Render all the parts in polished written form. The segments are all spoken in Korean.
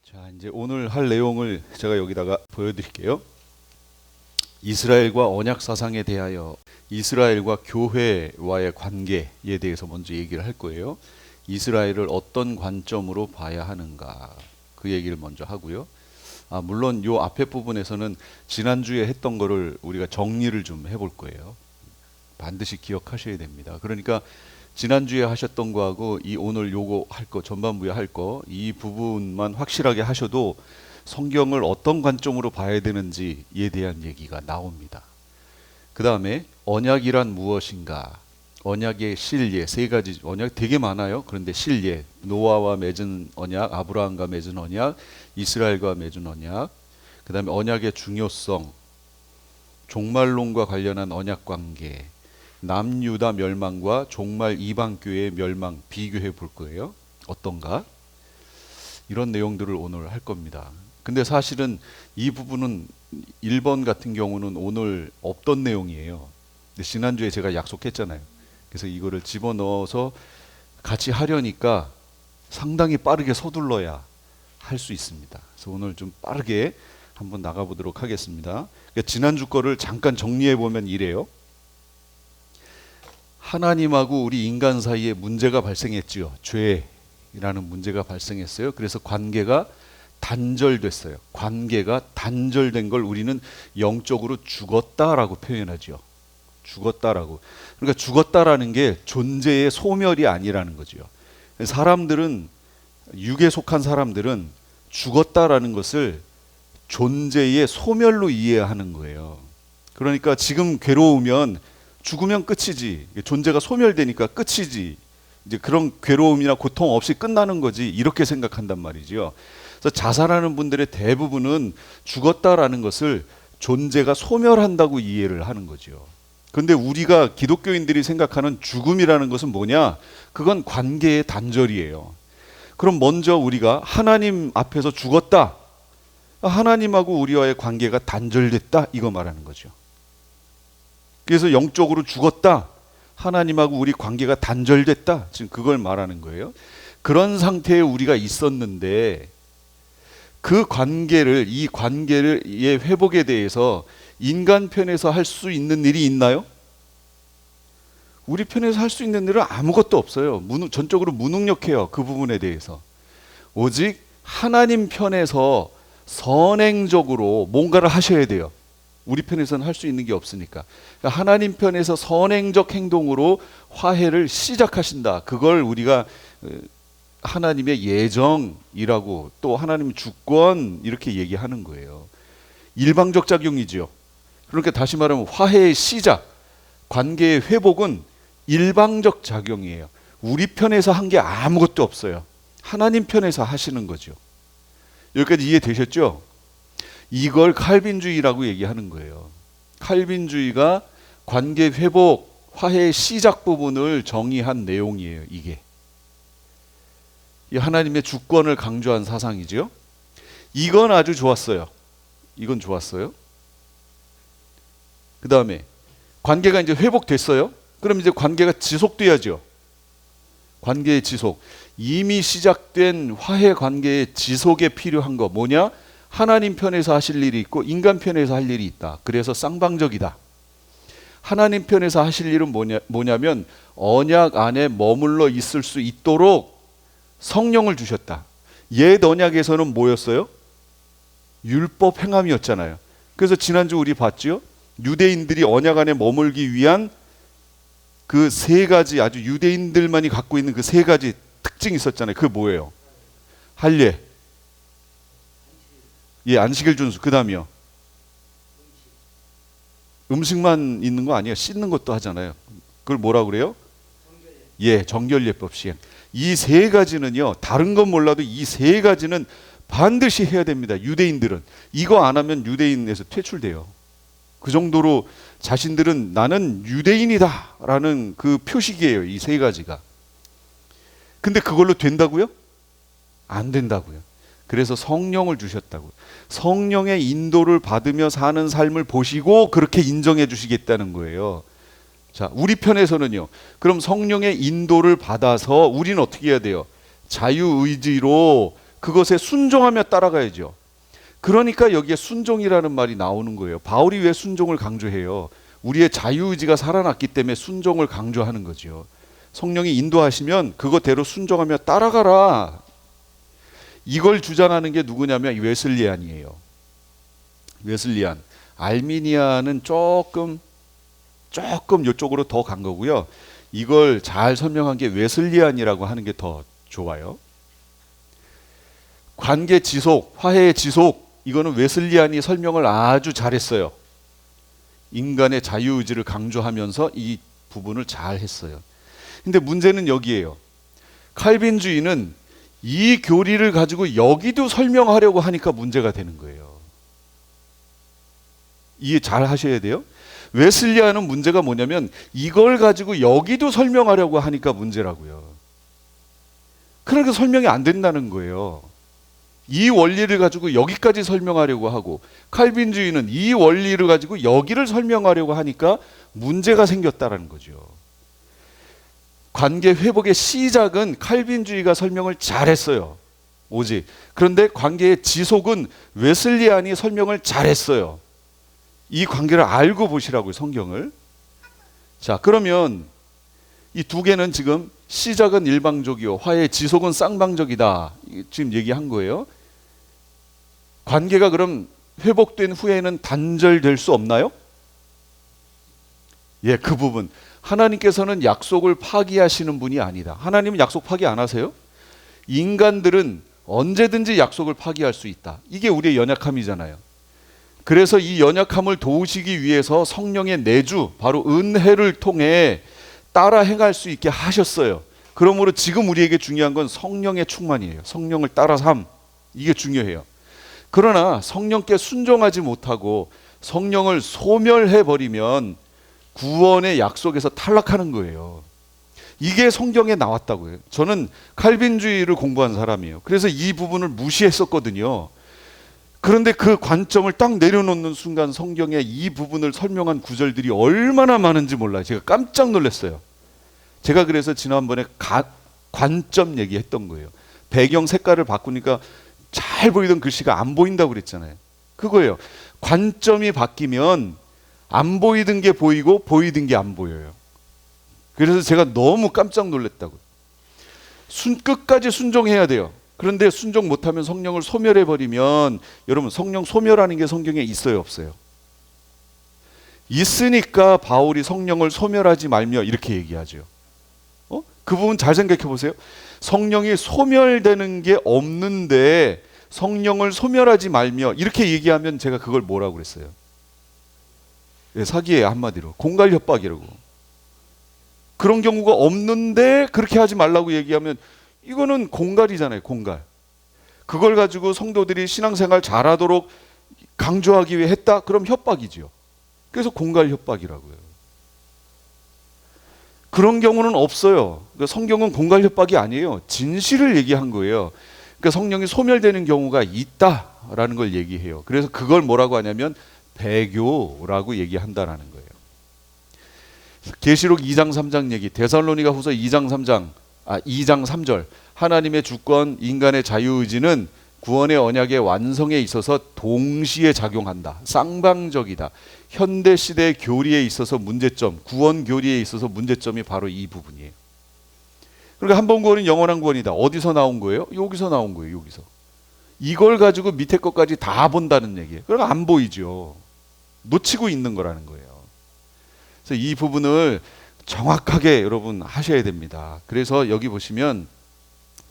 자, 이제 오늘 할 내용을 제가 여기다가 보여드릴게요. 이스라엘과 언약 사상에 대하여 이스라엘과 교회와의 관계에 대해서 먼저 얘기를 할 거예요. 이스라엘을 어떤 관점으로 봐야 하는가, 그 얘기를 먼저 하고요. 물론 요 앞에 부분에서는 지난주에 했던 거를 우리가 정리를 좀 해볼 거예요. 반드시 기억하셔야 됩니다. 그러니까 지난주에 하셨던 거하고 이 오늘 요거 할 거, 전반부에 할 거, 이 부분만 확실하게 하셔도 성경을 어떤 관점으로 봐야 되는지에 대한 얘기가 나옵니다. 그 다음에 언약이란 무엇인가, 언약의 실예, 세 가지 언약 되게 많아요. 그런데 실예, 노아와 맺은 언약, 아브라함과 맺은 언약, 이스라엘과 맺은 언약, 그 다음에 언약의 중요성, 종말론과 관련한 언약 관계, 남유다 멸망과 종말 이방교회의 멸망 비교해 볼 거예요. 어떤가? 이런 내용들을 오늘 할 겁니다. 근데 사실은 이 부분은 1번 같은 경우는 오늘 없던 내용이에요. 근데 지난주에 제가 약속했잖아요. 그래서 이거를 집어넣어서 같이 하려니까 상당히 빠르게 서둘러야 할 수 있습니다. 그래서 오늘 좀 빠르게 한번 나가보도록 하겠습니다. 그러니까 지난주 거를 잠깐 정리해 보면 이래요. 하나님하고 우리 인간 사이에 문제가 발생했지요. 죄라는 문제가 발생했어요. 그래서 관계가 단절됐어요. 관계가 단절된 걸 우리는 영적으로 죽었다라고 표현하죠. 죽었다라고. 그러니까 죽었다라는 게 존재의 소멸이 아니라는 거죠. 사람들은, 육에 속한 사람들은 죽었다라는 것을 존재의 소멸로 이해하는 거예요. 그러니까 지금 괴로우면 죽으면 끝이지. 존재가 소멸되니까 끝이지. 이제 그런 괴로움이나 고통 없이 끝나는 거지. 이렇게 생각한단 말이죠. 그래서 자살하는 분들의 대부분은 죽었다라는 것을 존재가 소멸한다고 이해를 하는 거죠. 그런데 우리가 기독교인들이 생각하는 죽음이라는 것은 뭐냐? 그건 관계의 단절이에요. 그럼 먼저 우리가 하나님 앞에서 죽었다. 하나님하고 우리와의 관계가 단절됐다. 이거 말하는 거죠. 그래서 영적으로 죽었다. 하나님하고 우리 관계가 단절됐다. 지금 그걸 말하는 거예요. 그런 상태에 우리가 있었는데 그 관계를, 이 관계의 회복에 대해서 인간 편에서 할 수 있는 일이 있나요? 우리 편에서 할 수 있는 일은 아무것도 없어요. 전적으로 무능력해요. 그 부분에 대해서. 오직 하나님 편에서 선행적으로 뭔가를 하셔야 돼요. 우리 편에서는 할 수 있는 게 없으니까. 하나님 편에서 선행적 행동으로 화해를 시작하신다. 그걸 우리가 하나님의 예정이라고, 또 하나님의 주권, 이렇게 얘기하는 거예요. 일방적 작용이죠. 그러니까 다시 말하면 화해의 시작, 관계의 회복은 일방적 작용이에요. 우리 편에서 한 게 아무것도 없어요. 하나님 편에서 하시는 거죠. 여기까지 이해되셨죠? 이걸 칼빈주의라고 얘기하는 거예요. 칼빈주의가 관계 회복, 화해의 시작 부분을 정의한 내용이에요. 이게 이 하나님의 주권을 강조한 사상이죠. 이건 아주 좋았어요. 이건 좋았어요. 그 다음에 관계가 이제 회복됐어요. 그럼 이제 관계가 지속돼야죠. 관계의 지속. 이미 시작된 화해 관계의 지속에 필요한 거 뭐냐? 하나님 편에서 하실 일이 있고 인간 편에서 할 일이 있다. 그래서 쌍방적이다. 하나님 편에서 하실 일은 뭐냐면 언약 안에 머물러 있을 수 있도록 성령을 주셨다. 옛 언약에서는 뭐였어요? 율법 행함이었잖아요. 그래서 지난주 우리 봤죠? 유대인들이 언약 안에 머물기 위한 그 세 가지, 아주 유대인들만이 갖고 있는 그 세 가지 특징이 있었잖아요. 그게 뭐예요? 할례, 예, 안식일 준수. 그 다음이요. 음식만 있는 거 아니에요. 씻는 것도 하잖아요. 그걸 뭐라고 그래요? 예, 정결예법 시행. 이 세 가지는요, 다른 건 몰라도 이 세 가지는 반드시 해야 됩니다. 유대인들은. 이거 안 하면 유대인에서 퇴출돼요. 그 정도로 자신들은 나는 유대인이다 라는 그 표식이에요. 이 세 가지가. 근데 그걸로 된다고요? 안 된다고요. 그래서 성령을 주셨다고요. 성령의 인도를 받으며 사는 삶을 보시고 그렇게 인정해 주시겠다는 거예요. 자, 우리 편에서는요. 그럼 성령의 인도를 받아서 우리는 어떻게 해야 돼요? 자유의지로 그것에 순종하며 따라가야죠. 그러니까 여기에 순종이라는 말이 나오는 거예요. 바울이 왜 순종을 강조해요? 우리의 자유의지가 살아났기 때문에 순종을 강조하는 거죠. 성령이 인도하시면 그것대로 순종하며 따라가라. 이걸 주장하는 게 누구냐면 웨슬리안이에요. 웨슬리안. 알미니아는 조금 이쪽으로 더 간 거고요. 이걸 잘 설명한 게 웨슬리안이라고 하는 게 더 좋아요. 관계 지속, 화해의 지속, 이거는 웨슬리안이 설명을 아주 잘했어요. 인간의 자유의지를 강조하면서 이 부분을 잘 했어요. 근데 문제는 여기에요. 칼빈주의는 이 교리를 가지고 여기도 설명하려고 하니까 문제가 되는 거예요. 이해 잘 하셔야 돼요. 웨슬리안은 문제가 뭐냐면 이걸 가지고 여기도 설명하려고 하니까 문제라고요. 그러니까 설명이 안 된다는 거예요. 이 원리를 가지고 여기까지 설명하려고 하고, 칼빈주의는 이 원리를 가지고 여기를 설명하려고 하니까 문제가 생겼다는 거죠. 관계 회복의 시작은 칼빈주의가 설명을 잘했어요. 오직. 그런데 관계의 지속은 웨슬리안이 설명을 잘했어요. 이 관계를 알고 보시라고요, 성경을. 자, 그러면 이 두 개는 지금 시작은 일방적이요, 화해의 지속은 쌍방적이다. 지금 얘기한 거예요. 관계가 그럼 회복된 후에는 단절될 수 없나요? 예, 그 부분. 하나님께서는 약속을 파기하시는 분이 아니다. 하나님은 약속 파기 안 하세요? 인간들은 언제든지 약속을 파기할 수 있다. 이게 우리의 연약함이잖아요. 그래서 이 연약함을 도우시기 위해서 성령의 내주, 바로 은혜를 통해 따라 행할 수 있게 하셨어요. 그러므로 지금 우리에게 중요한 건 성령의 충만이에요. 성령을 따라 삶. 이게 중요해요. 그러나 성령께 순종하지 못하고 성령을 소멸해버리면 구원의 약속에서 탈락하는 거예요. 이게 성경에 나왔다고요. 저는 칼빈주의를 공부한 사람이에요. 그래서 이 부분을 무시했었거든요. 그런데 그 관점을 딱 내려놓는 순간 성경에 이 부분을 설명한 구절들이 얼마나 많은지 몰라요. 제가 깜짝 놀랐어요. 제가 그래서 지난번에 관점 얘기했던 거예요. 배경 색깔을 바꾸니까 잘 보이던 글씨가 안 보인다고 그랬잖아요. 그거예요. 관점이 바뀌면 안 보이던 게 보이고 보이던 게 안 보여요. 그래서 제가 너무 깜짝 놀랐다고요. 끝까지 순종해야 돼요. 그런데 순종 못하면 성령을 소멸해버리면, 여러분 성령 소멸하는 게 성경에 있어요, 없어요? 있으니까 바울이 성령을 소멸하지 말며 이렇게 얘기하죠. 그 부분 잘 생각해 보세요. 성령이 소멸되는 게 없는데 성령을 소멸하지 말며 이렇게 얘기하면 제가 그걸 뭐라고 그랬어요? 네, 사기예요, 한마디로. 공갈 협박이라고. 그런 경우가 없는데 그렇게 하지 말라고 얘기하면 이거는 공갈이잖아요, 공갈. 그걸 가지고 성도들이 신앙생활 잘하도록 강조하기 위해 했다? 그럼 협박이지요. 그래서 공갈 협박이라고요. 그런 경우는 없어요. 그러니까 성경은 공갈 협박이 아니에요. 진실을 얘기한 거예요. 그러니까 성령이 소멸되는 경우가 있다라는 걸 얘기해요. 그래서 그걸 뭐라고 하냐면 배교라고 얘기한다라는 거예요. 계시록 2장 3장 얘기, 데살로니가 후서 2장 3절. 하나님의 주권, 인간의 자유의지는 구원의 언약의 완성에 있어서 동시에 작용한다. 쌍방적이다. 현대 시대의 교리에 있어서 문제점, 구원 교리에 있어서 문제점이 바로 이 부분이에요. 그러니까 한 번 구원은 영원한 구원이다. 어디서 나온 거예요? 여기서 나온 거예요. 여기서. 이걸 가지고 밑에 것까지 다 본다는 얘기예요. 그러니까 안 보이죠. 놓치고 있는 거라는 거예요. 그래서 이 부분을 정확하게 여러분 하셔야 됩니다. 그래서 여기 보시면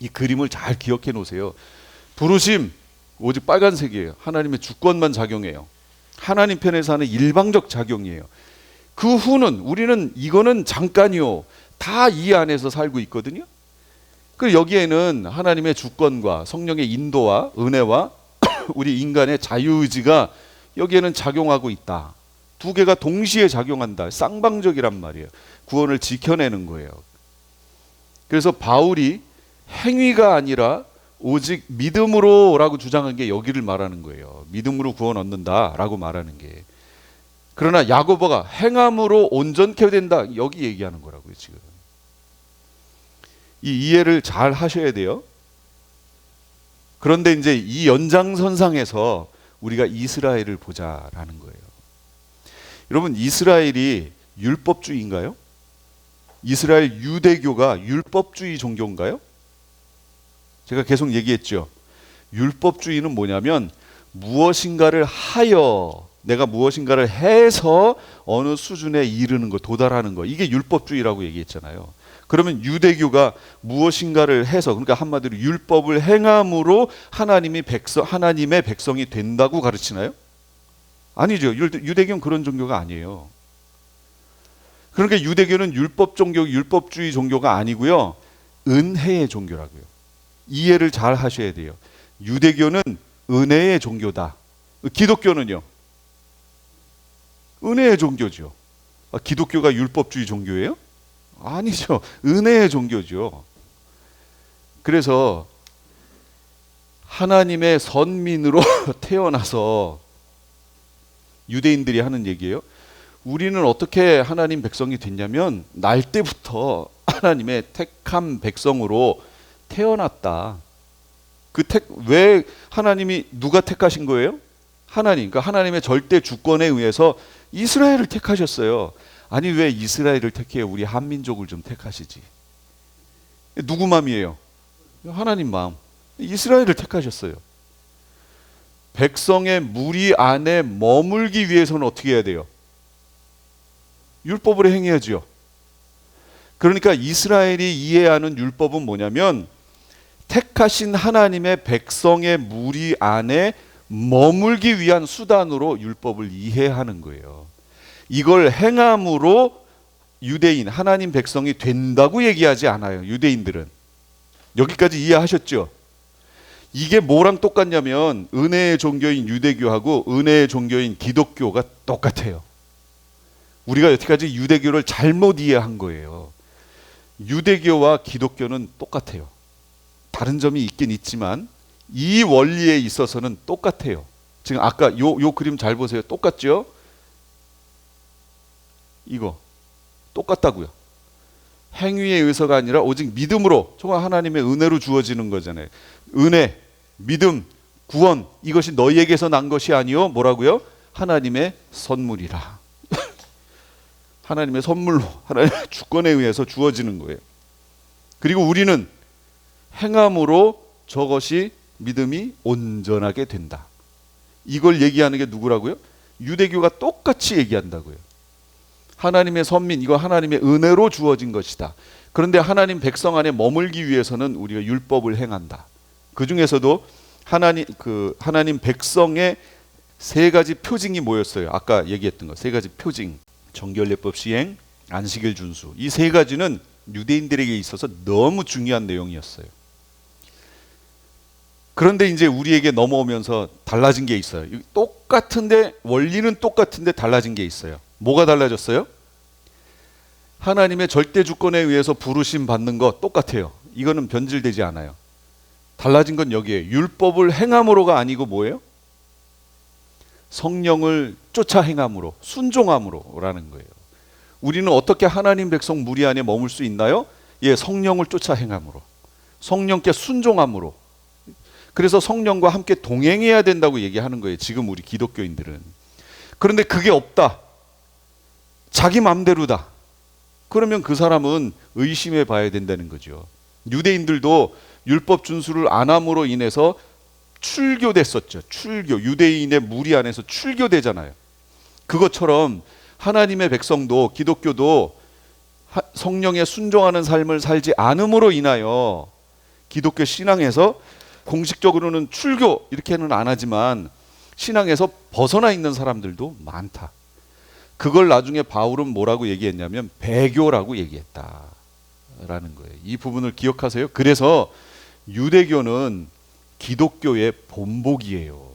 이 그림을 잘 기억해 놓으세요. 부르심 오직 빨간색이에요. 하나님의 주권만 작용해요. 하나님 편에서 하는 일방적 작용이에요. 그 후는 우리는 이거는 잠깐이요. 다 이 안에서 살고 있거든요. 그 여기에는 하나님의 주권과 성령의 인도와 은혜와 우리 인간의 자유의지가 여기에는 작용하고 있다. 두 개가 동시에 작용한다. 쌍방적이란 말이에요. 구원을 지켜내는 거예요. 그래서 바울이 행위가 아니라 오직 믿음으로라고 주장한 게 여기를 말하는 거예요. 믿음으로 구원 얻는다라고 말하는 게. 그러나 야고보가 행함으로 온전케 된다. 여기 얘기하는 거라고요, 지금. 이 이해를 잘 하셔야 돼요. 그런데 이제 이 연장선상에서 우리가 이스라엘을 보자라는 거예요. 여러분, 이스라엘이 율법주의인가요? 이스라엘 유대교가 율법주의 종교인가요? 제가 계속 얘기했죠. 율법주의는 뭐냐면 무엇인가를 하여, 내가 무엇인가를 해서 어느 수준에 이르는 거, 도달하는 거, 이게 율법주의라고 얘기했잖아요. 그러면 유대교가 무엇인가를 해서, 그러니까 한마디로 율법을 행함으로 하나님의 백성이 된다고 가르치나요? 아니죠. 유대교는 그런 종교가 아니에요. 그러니까 유대교는 율법주의 종교가 아니고요, 은혜의 종교라고요. 이해를 잘 하셔야 돼요. 유대교는 은혜의 종교다. 기독교는요, 은혜의 종교죠. 기독교가 율법주의 종교예요? 아니죠. 은혜의 종교죠. 그래서 하나님의 선민으로 태어나서, 유대인들이 하는 얘기예요. 우리는 어떻게 하나님 백성이 됐냐면 날 때부터 하나님의 택한 백성으로 태어났다. 왜 하나님이 누가 택하신 거예요? 하나님. 그러니까 하나님의 절대 주권에 의해서 이스라엘을 택하셨어요. 아니, 왜 이스라엘을 택해요? 우리 한민족을 좀 택하시지. 누구 마음이에요? 하나님 마음. 이스라엘을 택하셨어요. 백성의 무리 안에 머물기 위해서는 어떻게 해야 돼요? 율법을 행해야죠. 그러니까 이스라엘이 이해하는 율법은 뭐냐면 택하신 하나님의 백성의 무리 안에 머물기 위한 수단으로 율법을 이해하는 거예요. 이걸 행함으로 유대인, 하나님 백성이 된다고 얘기하지 않아요. 유대인들은. 여기까지 이해하셨죠? 이게 뭐랑 똑같냐면 은혜의 종교인 유대교하고 은혜의 종교인 기독교가 똑같아요. 우리가 여태까지 유대교를 잘못 이해한 거예요. 유대교와 기독교는 똑같아요. 다른 점이 있긴 있지만 이 원리에 있어서는 똑같아요. 지금 아까 요 그림 잘 보세요. 똑같죠? 이거 똑같다고요. 행위의 의서가 아니라 오직 믿음으로, 정말 하나님의 은혜로 주어지는 거잖아요. 은혜, 믿음, 구원, 이것이 너희에게서 난 것이 아니요, 뭐라고요? 하나님의 선물이라. 하나님의 선물로, 하나님의 주권에 의해서 주어지는 거예요. 그리고 우리는 행함으로 저것이 믿음이 온전하게 된다. 이걸 얘기하는 게 누구라고요? 유대교가 똑같이 얘기한다고요. 하나님의 선민, 이거 하나님의 은혜로 주어진 것이다. 그런데 하나님 백성 안에 머물기 위해서는 우리가 율법을 행한다. 그 중에서도 하나님 백성의 세 가지 표징이 뭐였어요? 아까 얘기했던 거, 세 가지 표징. 정결례법 시행, 안식일 준수. 이 세 가지는 유대인들에게 있어서 너무 중요한 내용이었어요. 그런데 이제 우리에게 넘어오면서 달라진 게 있어요. 똑같은데, 원리는 똑같은데 달라진 게 있어요. 뭐가 달라졌어요? 하나님의 절대 주권에 의해서 부르심 받는 거 똑같아요. 이거는 변질되지 않아요. 달라진 건 여기에요. 율법을 행함으로가 아니고 뭐예요? 성령을 쫓아 행함으로, 순종함으로라는 거예요. 우리는 어떻게 하나님 백성 무리 안에 머물 수 있나요? 예, 성령을 쫓아 행함으로, 성령께 순종함으로. 그래서 성령과 함께 동행해야 된다고 얘기하는 거예요, 지금 우리 기독교인들은. 그런데 그게 없다, 자기 마음대로다, 그러면 그 사람은 의심해 봐야 된다는 거죠. 유대인들도 율법 준수를 안 함으로 인해서 출교됐었죠. 출교, 유대인의 무리 안에서 출교되잖아요. 그것처럼 하나님의 백성도, 기독교도 성령에 순종하는 삶을 살지 않음으로 인하여 기독교 신앙에서 공식적으로는 출교 이렇게는 안 하지만 신앙에서 벗어나 있는 사람들도 많다. 그걸 나중에 바울은 뭐라고 얘기했냐면 배교라고 얘기했다라는 거예요. 이 부분을 기억하세요. 그래서 유대교는 기독교의 본복이에요.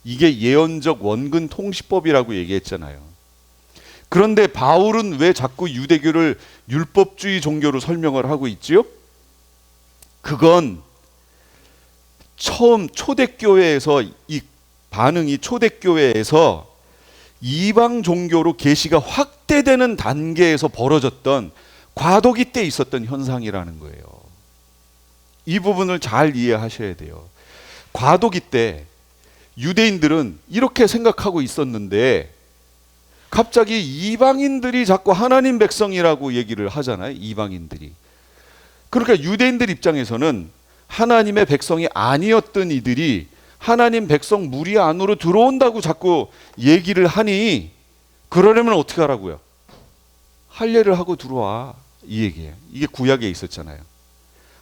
이게 예언적 원근 통시법이라고 얘기했잖아요. 그런데 바울은 왜 자꾸 유대교를 율법주의 종교로 설명을 하고 있지요? 그건 처음 초대교회에서 이 반응이 초대교회에서 이방 종교로 계시가 확대되는 단계에서 벌어졌던 과도기 때 있었던 현상이라는 거예요. 이 부분을 잘 이해하셔야 돼요. 과도기 때 유대인들은 이렇게 생각하고 있었는데 갑자기 이방인들이 자꾸 하나님 백성이라고 얘기를 하잖아요. 이방인들이. 그러니까 유대인들 입장에서는 하나님의 백성이 아니었던 이들이 하나님 백성 무리 안으로 들어온다고 자꾸 얘기를 하니 그러려면 어떻게 하라고요? 할례를 하고 들어와. 이 얘기예요. 이게 구약에 있었잖아요.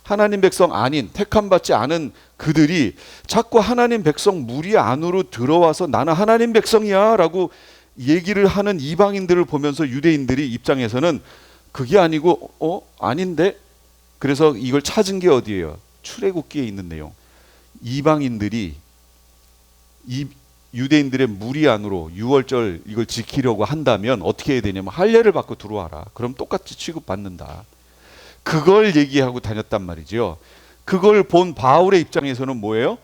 하나님 백성 아닌 택함받지 않은 그들이 자꾸 하나님 백성 무리 안으로 들어와서 나는 하나님 백성이야 라고 얘기를 하는 이방인들을 보면서 유대인들이 입장에서는 그게 아니고 아닌데? 그래서 이걸 찾은 게 어디예요? 출애굽기에 있는 내용. 이방인들이 이 유대인들의 무리 안으로 유월절 이걸 지키려고 한다면 어떻게 해야 되냐면 할례를 받고 들어와라. 그럼 똑같이 취급받는다. 그걸 얘기하고 다녔단 말이죠. 그걸 본 바울의 입장에서는 뭐예요?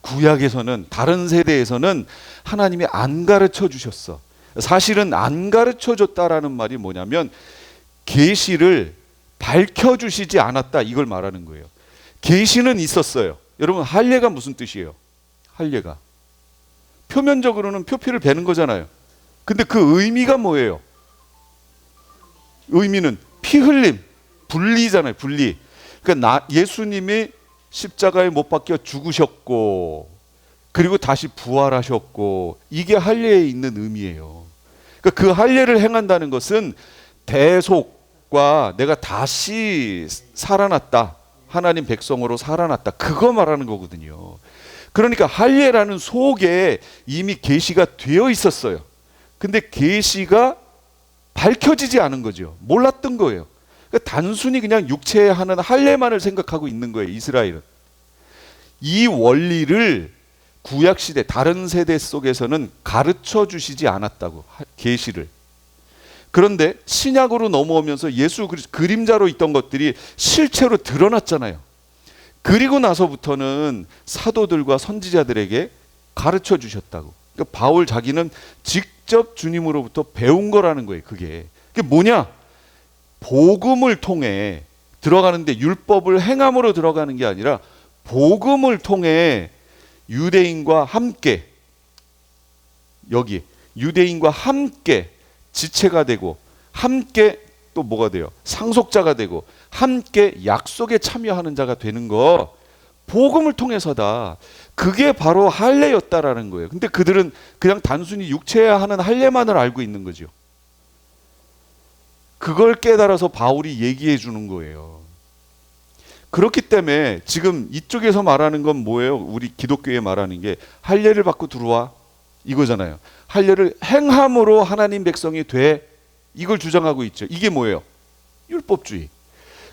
구약에서는 다른 세대에서는 하나님이 안 가르쳐 주셨어. 사실은 안 가르쳐 줬다라는 말이 뭐냐면 계시를 밝혀 주시지 않았다 이걸 말하는 거예요. 계시는 있었어요. 여러분 할례가 무슨 뜻이에요? 할례가 표면적으로는 표피를 베는 거잖아요. 근데 그 의미가 뭐예요? 의미는 피 흘림, 분리잖아요. 분리. 그러니까 예수님이 십자가에 못 박혀 죽으셨고 그리고 다시 부활하셨고 이게 할례에 있는 의미예요. 그러니까 그 할례를 행한다는 것은 대속과 내가 다시 살아났다. 하나님 백성으로 살아났다. 그거 말하는 거거든요. 그러니까 할례라는 속에 이미 계시가 되어 있었어요. 근데 계시가 밝혀지지 않은 거죠. 몰랐던 거예요. 그러니까 단순히 그냥 육체에 하는 할례만을 생각하고 있는 거예요. 이스라엘은. 이 원리를 구약시대 다른 세대 속에서는 가르쳐 주시지 않았다고. 계시를. 그런데 신약으로 넘어오면서 예수 그림자로 있던 것들이 실체로 드러났잖아요. 그리고 나서부터는 사도들과 선지자들에게 가르쳐 주셨다고. 그러니까 바울 자기는 직접 주님으로부터 배운 거라는 거예요. 그게 뭐냐? 복음을 통해 들어가는데 율법을 행함으로 들어가는 게 아니라 복음을 통해 유대인과 함께 여기 유대인과 함께 지체가 되고 함께 또 뭐가 돼요? 상속자가 되고 함께 약속에 참여하는 자가 되는 거 복음을 통해서다. 그게 바로 할례였다라는 거예요. 근데 그들은 그냥 단순히 육체에 하는 할례만을 알고 있는 거죠. 그걸 깨달아서 바울이 얘기해 주는 거예요. 그렇기 때문에 지금 이쪽에서 말하는 건 뭐예요? 우리 기독교에 말하는 게 할례를 받고 들어와 이거잖아요. 할례를 행함으로 하나님 백성이 돼 이걸 주장하고 있죠. 이게 뭐예요? 율법주의.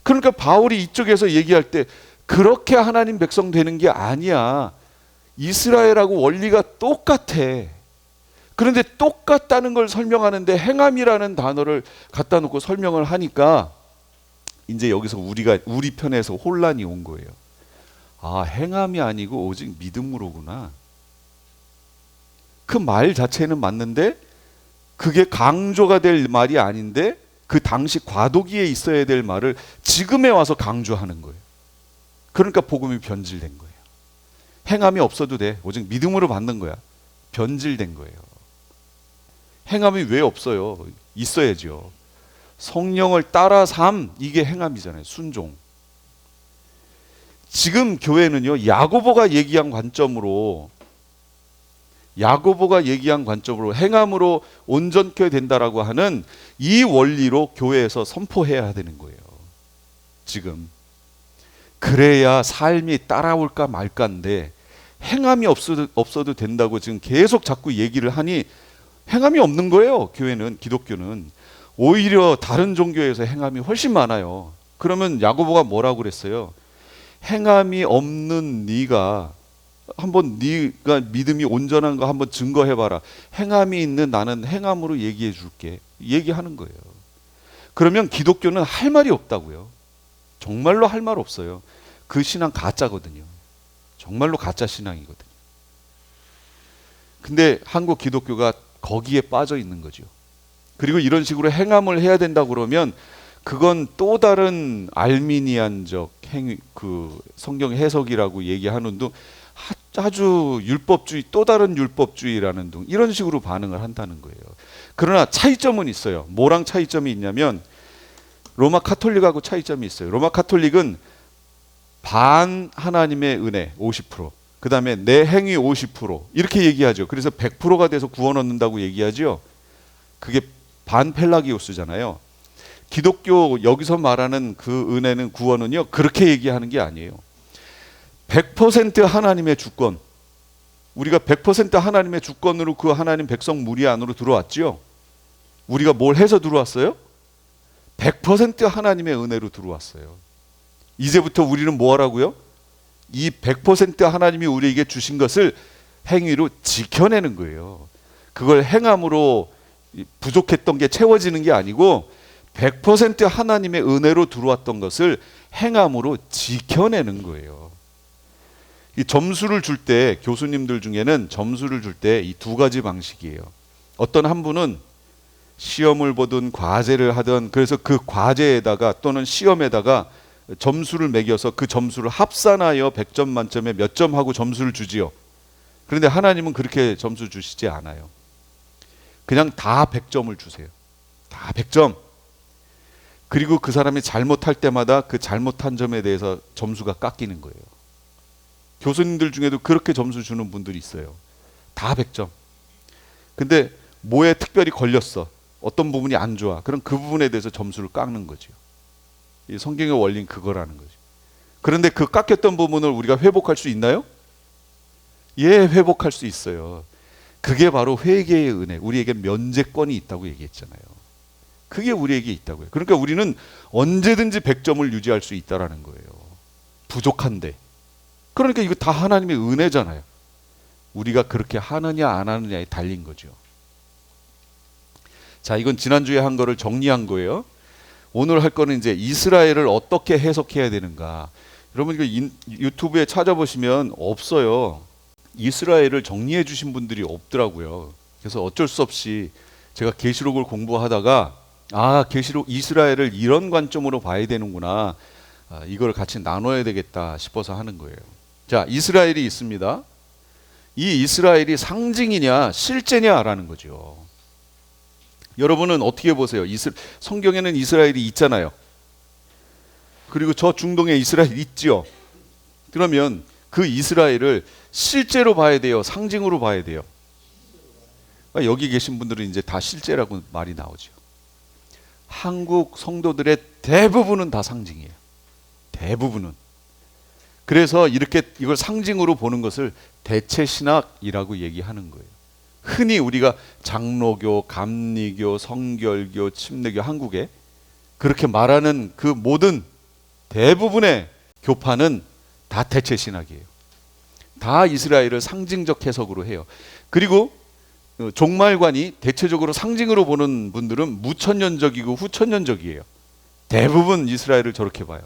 그러니까 바울이 이쪽에서 얘기할 때 그렇게 하나님 백성 되는 게 아니야. 이스라엘하고 원리가 똑같아. 그런데 똑같다는 걸 설명하는데 행함이라는 단어를 갖다 놓고 설명을 하니까 이제 여기서 우리 편에서 혼란이 온 거예요. 행함이 아니고 오직 믿음으로구나. 그 말 자체는 맞는데 그게 강조가 될 말이 아닌데 그 당시 과도기에 있어야 될 말을 지금에 와서 강조하는 거예요. 그러니까 복음이 변질된 거예요. 행함이 없어도 돼. 오직 믿음으로 받는 거야. 변질된 거예요. 행함이 왜 없어요? 있어야죠. 성령을 따라 삶 이게 행함이잖아요. 순종. 지금 교회는요. 야고보가 얘기한 관점으로 행함으로 온전케 된다라고 하는 이 원리로 교회에서 선포해야 되는 거예요. 지금. 그래야 삶이 따라올까 말까인데 행함이 없어도 된다고 지금 계속 자꾸 얘기를 하니 행함이 없는 거예요. 교회는, 기독교는. 오히려 다른 종교에서 행함이 훨씬 많아요. 그러면 야고보가 뭐라고 그랬어요? 행함이 없는 네가 한번 네가 믿음이 온전한 거 한번 증거해봐라. 행함이 있는 나는 행함으로 얘기해 줄게. 얘기하는 거예요. 그러면 기독교는 할 말이 없다고요. 정말로 할 말 없어요. 그 신앙 가짜거든요. 정말로 가짜 신앙이거든요. 근데 한국 기독교가 거기에 빠져 있는 거죠. 그리고 이런 식으로 행함을 해야 된다고 그러면 그건 또 다른 알미니안적 성경 해석이라고 얘기하는 둥 아주 율법주의, 또 다른 율법주의라는 둥 이런 식으로 반응을 한다는 거예요. 그러나 차이점은 있어요. 뭐랑 차이점이 있냐면 로마 카톨릭하고 차이점이 있어요. 로마 카톨릭은 반 하나님의 은혜 50%, 그 다음에 내 행위 50% 이렇게 얘기하죠. 그래서 100%가 돼서 구원 얻는다고 얘기하죠. 그게 반 펠라기오스잖아요. 기독교 여기서 말하는 그 은혜는 구원은요 그렇게 얘기하는 게 아니에요. 100% 하나님의 주권, 우리가 100% 하나님의 주권으로 그 하나님 백성 무리 안으로 들어왔죠. 우리가 뭘 해서 들어왔어요? 100% 하나님의 은혜로 들어왔어요. 이제부터 우리는 뭐 하라고요? 이 100% 하나님이 우리에게 주신 것을 행위로 지켜내는 거예요. 그걸 행함으로 부족했던 게 채워지는 게 아니고 100% 하나님의 은혜로 들어왔던 것을 행함으로 지켜내는 거예요. 이 점수를 줄 때 교수님들 중에는 점수를 줄 때 이 두 가지 방식이에요. 어떤 한 분은 시험을 보든 과제를 하든 그래서 그 과제에다가 또는 시험에다가 점수를 매겨서 그 점수를 합산하여 100점 만점에 몇 점 하고 점수를 주지요. 그런데 하나님은 그렇게 점수 주시지 않아요. 그냥 다 100점을 주세요. 다 100점. 그리고 그 사람이 잘못할 때마다 그 잘못한 점에 대해서 점수가 깎이는 거예요. 교수님들 중에도 그렇게 점수 주는 분들이 있어요. 다 100점. 근데 뭐에 특별히 걸렸어. 어떤 부분이 안 좋아. 그럼 그 부분에 대해서 점수를 깎는 거죠. 이 성경의 원리는 그거라는 거죠. 그런데 그 깎였던 부분을 우리가 회복할 수 있나요? 예, 회복할 수 있어요. 그게 바로 회개의 은혜, 우리에게 면제권이 있다고 얘기했잖아요. 그게 우리에게 있다고요. 그러니까 우리는 언제든지 100점을 유지할 수 있다라는 거예요. 부족한데. 그러니까 이거 다 하나님의 은혜잖아요. 우리가 그렇게 하느냐 안 하느냐에 달린 거죠. 자, 이건 지난주에 한 거를 정리한 거예요. 오늘 할 거는 이제 이스라엘을 어떻게 해석해야 되는가. 여러분 이거 유튜브에 찾아보시면 없어요. 이스라엘을 정리해 주신 분들이 없더라고요. 그래서 어쩔 수 없이 제가 계시록을 공부하다가 계시록 이스라엘을 이런 관점으로 봐야 되는구나. 이걸 같이 나눠야 되겠다 싶어서 하는 거예요. 자, 이스라엘이 있습니다. 이 이스라엘이 상징이냐 실제냐라는 거죠. 여러분은 어떻게 보세요? 성경에는 이스라엘이 있잖아요. 그리고 저 중동에 이스라엘이 있죠. 그러면 그 이스라엘을 실제로 봐야 돼요? 상징으로 봐야 돼요? 여기 계신 분들은 이제 다 실제라고 말이 나오죠. 한국 성도들의 대부분은 다 상징이에요. 대부분은. 그래서 이렇게 이걸 상징으로 보는 것을 대체신학이라고 얘기하는 거예요. 흔히 우리가 장로교, 감리교, 성결교, 침례교, 한국에 그렇게 말하는 그 모든 대부분의 교파는 다 대체신학이에요. 다 이스라엘을 상징적 해석으로 해요. 그리고 종말관이 대체적으로 상징으로 보는 분들은 무천년적이고 후천년적이에요. 대부분 이스라엘을 저렇게 봐요.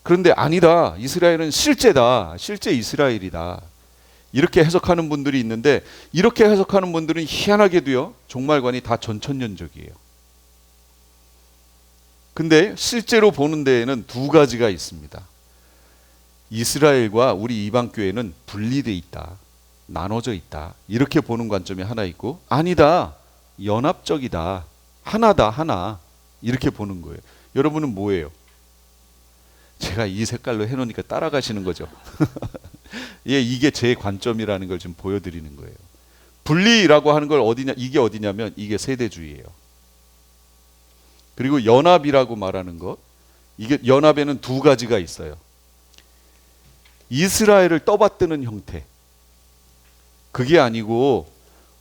그런데 아니다. 이스라엘은 실제다. 실제 이스라엘이다. 이렇게 해석하는 분들이 있는데 이렇게 해석하는 분들은 희한하게도요. 종말관이 다 전천년적이에요. 근데 실제로 보는 데에는 두 가지가 있습니다. 이스라엘과 우리 이방교회는 분리되어 있다. 나눠져 있다. 이렇게 보는 관점이 하나 있고 아니다. 연합적이다. 하나다. 하나. 이렇게 보는 거예요. 여러분은 뭐예요? 제가 이 색깔로 해놓으니까 따라가시는 거죠. 예, 이게 제 관점이라는 걸 지금 보여드리는 거예요. 분리라고 하는 걸 이게 어디냐면 이게 세대주의예요. 그리고 연합이라고 말하는 것, 이게 연합에는 두 가지가 있어요. 이스라엘을 떠받드는 형태. 그게 아니고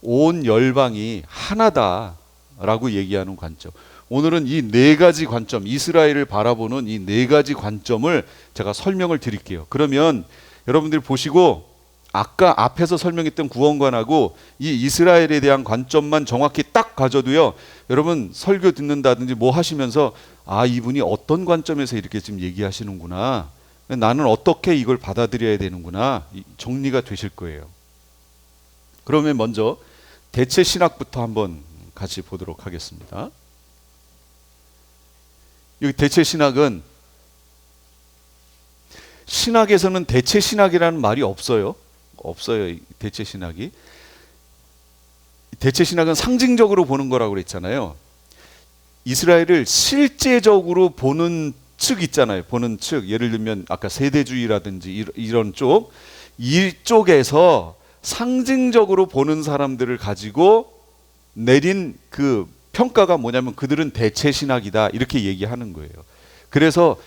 온 열방이 하나다라고 얘기하는 관점. 오늘은 이 네 가지 관점, 이스라엘을 바라보는 이 네 가지 관점을 제가 설명을 드릴게요. 그러면 여러분들이 보시고 아까 앞에서 설명했던 구원관하고 이 이스라엘에 대한 관점만 정확히 딱 가져도요. 여러분 설교 듣는다든지 뭐 하시면서 이분이 어떤 관점에서 이렇게 지금 얘기하시는구나. 나는 어떻게 이걸 받아들여야 되는구나. 정리가 되실 거예요. 그러면 먼저 대체 신학부터 한번 같이 보도록 하겠습니다. 여기 대체 신학은 신학에서는 대체 신학이라는 말이 없어요. 없어요. 대체 신학이. 대체 신학은 상징적으로 보는 거라고 그랬잖아요. 이스라엘을 실제적으로 보는 측 있잖아요. 보는 측. 예를 들면 아까 세대주의라든지 이런 쪽, 이쪽에서 상징적으로 보는 사람들을 가지고 내린 그 평가가 뭐냐면 그들은 대체 신학이다 이렇게 얘기하는 거예요. 그래서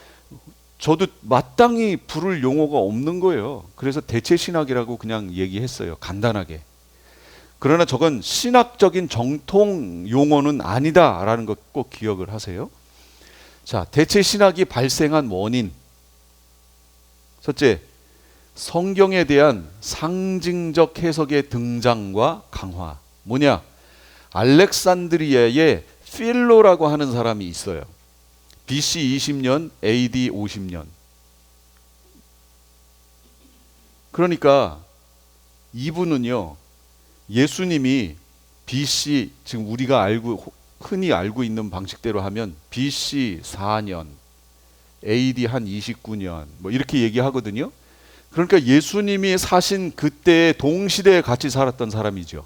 저도 마땅히 부를 용어가 없는 거예요. 그래서 대체 신학이라고 그냥 얘기했어요. 간단하게. 그러나 저건 신학적인 정통 용어는 아니다라는 것 꼭 기억을 하세요. 자, 대체 신학이 발생한 원인. 첫째, 성경에 대한 상징적 해석의 등장과 강화. 뭐냐? 알렉산드리아의 필로라고 하는 사람이 있어요. BC 20년, AD 50년. 그러니까 이분은요, 예수님이 BC, 지금 우리가 흔히 알고 있는 방식대로 하면 BC 4년, AD 한 29년 뭐 이렇게 얘기하거든요. 그러니까 예수님이 사신 그때의 동시대에 같이 살았던 사람이죠.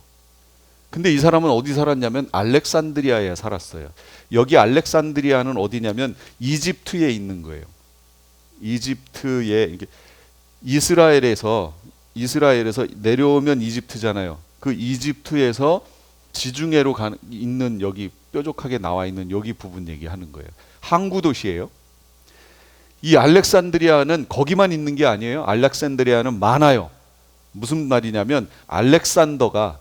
근데 이 사람은 어디 살았냐면 알렉산드리아에 살았어요. 여기 알렉산드리아는 어디냐면 이집트에 있는 거예요. 이집트에, 이스라엘에서 내려오면 이집트잖아요. 그 이집트에서 지중해로 있는 여기 뾰족하게 나와 있는 여기 부분 얘기하는 거예요. 항구 도시예요. 이 알렉산드리아는 거기만 있는 게 아니에요. 알렉산드리아는 많아요. 무슨 말이냐면 알렉산더가,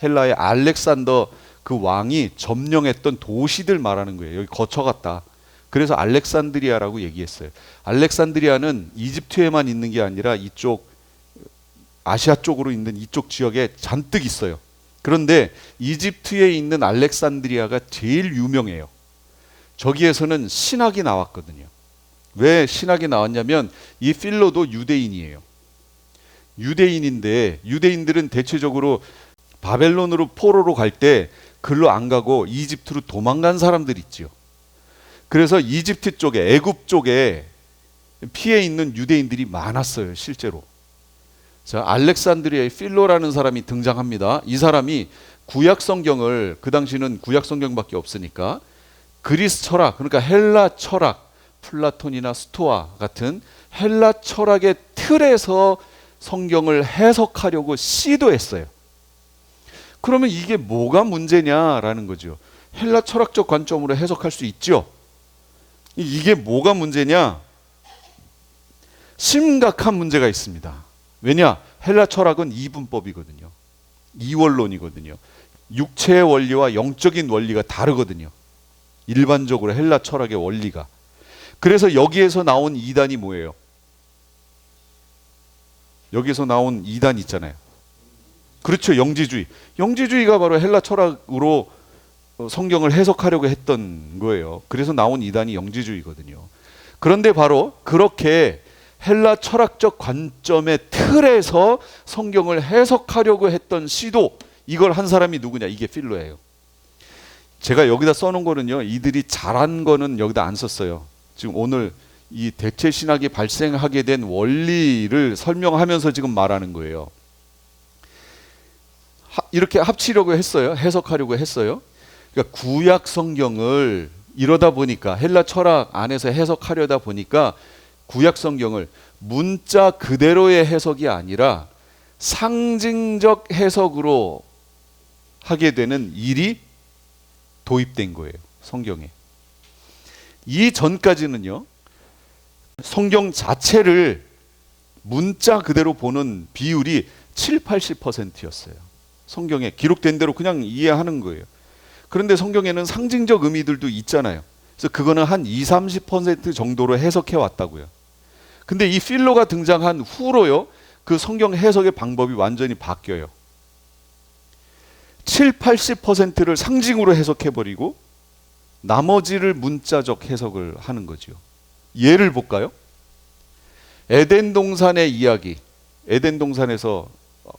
헬라의 알렉산더 그 왕이 점령했던 도시들 말하는 거예요. 여기 거쳐갔다. 그래서 알렉산드리아라고 얘기했어요. 알렉산드리아는 이집트에만 있는 게 아니라 이쪽 아시아 쪽으로 있는 이쪽 지역에 잔뜩 있어요. 그런데 이집트에 있는 알렉산드리아가 제일 유명해요. 저기에서는 신학이 나왔거든요. 왜 신학이 나왔냐면 이 필로도 유대인이에요. 유대인인데 유대인들은 대체적으로 바벨론으로 포로로 갈 때 글로 안 가고 이집트로 도망간 사람들 있죠. 그래서 이집트 쪽에, 애굽 쪽에 피해 있는 유대인들이 많았어요, 실제로. 자, 알렉산드리아의 필로라는 사람이 등장합니다. 이 사람이 구약 성경을, 그 당시는 구약 성경밖에 없으니까 그리스 철학, 그러니까 헬라 철학, 플라톤이나 스토아 같은 헬라 철학의 틀에서 성경을 해석하려고 시도했어요. 그러면 이게 뭐가 문제냐라는 거죠. 헬라 철학적 관점으로 해석할 수 있죠. 이게 뭐가 문제냐? 심각한 문제가 있습니다. 왜냐? 헬라 철학은 이분법이거든요. 이원론이거든요. 육체의 원리와 영적인 원리가 다르거든요. 일반적으로 헬라 철학의 원리가. 그래서 여기에서 나온 이단이 뭐예요? 여기서 나온 이단 있잖아요. 그렇죠. 영지주의. 영지주의가 바로 헬라 철학으로 성경을 해석하려고 했던 거예요. 그래서 나온 이단이 영지주의거든요. 그런데 바로 그렇게 헬라 철학적 관점의 틀에서 성경을 해석하려고 했던 시도, 이걸 한 사람이 누구냐? 이게 필로예요. 제가 여기다 써놓은 거는요, 이들이 잘한 거는 여기다 안 썼어요. 지금 오늘 이 대체 신학이 발생하게 된 원리를 설명하면서 지금 말하는 거예요. 이렇게 합치려고 했어요. 해석하려고 했어요. 그러니까 구약 성경을 이러다 보니까, 헬라 철학 안에서 해석하려다 보니까 구약 성경을 문자 그대로의 해석이 아니라 상징적 해석으로 하게 되는 일이 도입된 거예요, 성경에. 이 전까지는요, 성경 자체를 문자 그대로 보는 비율이 70~80%였어요. 성경에 기록된 대로 그냥 이해하는 거예요. 그런데 성경에는 상징적 의미들도 있잖아요. 그래서 그거는 한 20~30% 정도로 해석해 왔다고요. 근데 이 필로가 등장한 후로요, 그 성경 해석의 방법이 완전히 바뀌어요. 70~80%를 상징으로 해석해버리고 나머지를 문자적 해석을 하는 거죠. 예를 볼까요? 에덴 동산의 이야기. 에덴 동산에서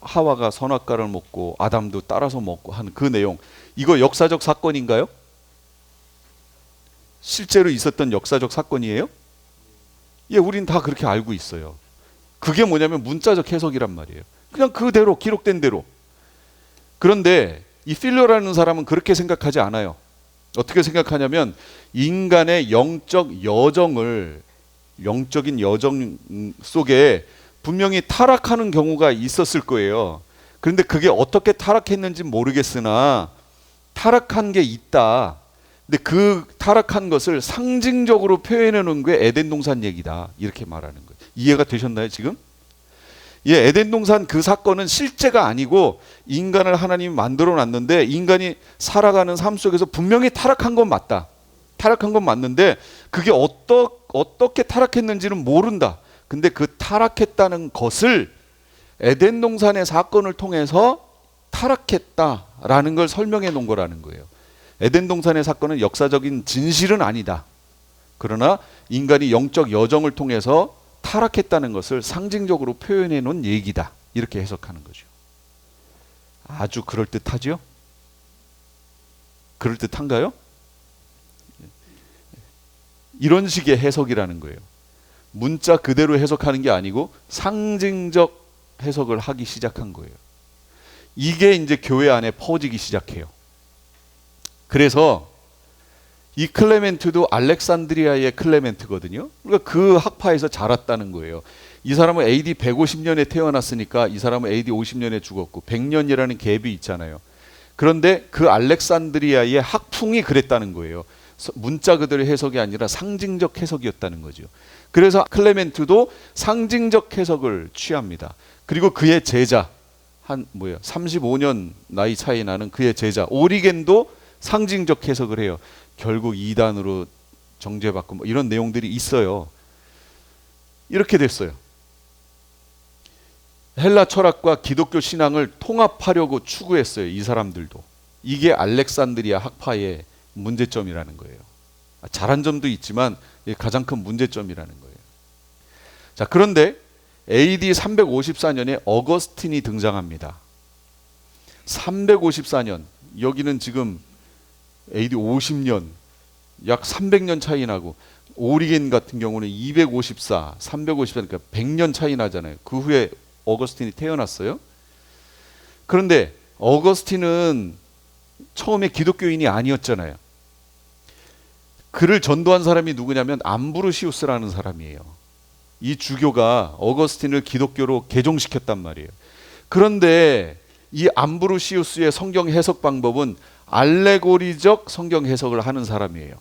하와가 선악과를 먹고 아담도 따라서 먹고 한 그 내용, 이거 역사적 사건인가요? 실제로 있었던 역사적 사건이에요? 예, 우린 다 그렇게 알고 있어요. 그게 뭐냐면 문자적 해석이란 말이에요. 그냥 그대로 기록된 대로. 그런데 이 필러라는 사람은 그렇게 생각하지 않아요. 어떻게 생각하냐면 인간의 영적인 여정 속에 분명히 타락하는 경우가 있었을 거예요. 그런데 그게 어떻게 타락했는지 모르겠으나 타락한 게 있다. 근데 그 타락한 것을 상징적으로 표현해 놓은 게 에덴 동산 얘기다. 이렇게 말하는 거예요. 이해가 되셨나요, 지금? 예, 에덴 동산 그 사건은 실제가 아니고 인간을 하나님이 만들어 놨는데 인간이 살아가는 삶 속에서 분명히 타락한 건 맞다. 타락한 건 맞는데 그게 어떻게 타락했는지는 모른다. 근데 그 타락했다는 것을 에덴 동산의 사건을 통해서 타락했다라는 걸 설명해 놓은 거라는 거예요. 에덴 동산의 사건은 역사적인 진실은 아니다. 그러나 인간이 영적 여정을 통해서 타락했다는 것을 상징적으로 표현해 놓은 얘기다. 이렇게 해석하는 거죠. 아주 그럴듯하죠? 그럴듯한가요? 이런 식의 해석이라는 거예요. 문자 그대로 해석하는 게 아니고 상징적 해석을 하기 시작한 거예요. 이게 이제 교회 안에 퍼지기 시작해요. 그래서 이 클레멘트도 알렉산드리아의 클레멘트거든요. 그러니까 그 학파에서 자랐다는 거예요. 이 사람은 AD 150년에 태어났으니까 이 사람은 AD 50년에 죽었고 100년이라는 갭이 있잖아요. 그런데 그 알렉산드리아의 학풍이 그랬다는 거예요. 문자 그대로 해석이 아니라 상징적 해석이었다는 거죠. 그래서 클레멘트도 상징적 해석을 취합니다. 그리고 그의 제자 35년 나이 차이 나는 그의 제자 오리겐도 상징적 해석을 해요. 결국 이단으로 정죄받고 뭐 이런 내용들이 있어요. 이렇게 됐어요. 헬라 철학과 기독교 신앙을 통합하려고 추구했어요. 이 사람들도. 이게 알렉산드리아 학파의 문제점이라는 거예요. 잘한 점도 있지만 가장 큰 문제점이라는 거예요. 자, 그런데 AD 354년에 어거스틴이 등장합니다. 354년, 여기는 지금 AD 50년, 약 300년 차이 나고 오리겐 같은 경우는 254, 354, 그러니까 100년 차이 나잖아요. 그 후에 어거스틴이 태어났어요. 그런데 어거스틴은 처음에 기독교인이 아니었잖아요. 그를 전도한 사람이 누구냐면 암브로시우스라는 사람이에요. 이 주교가 어거스틴을 기독교로 개종시켰단 말이에요. 그런데 이 암브로시우스의 성경 해석 방법은 알레고리적 성경 해석을 하는 사람이에요.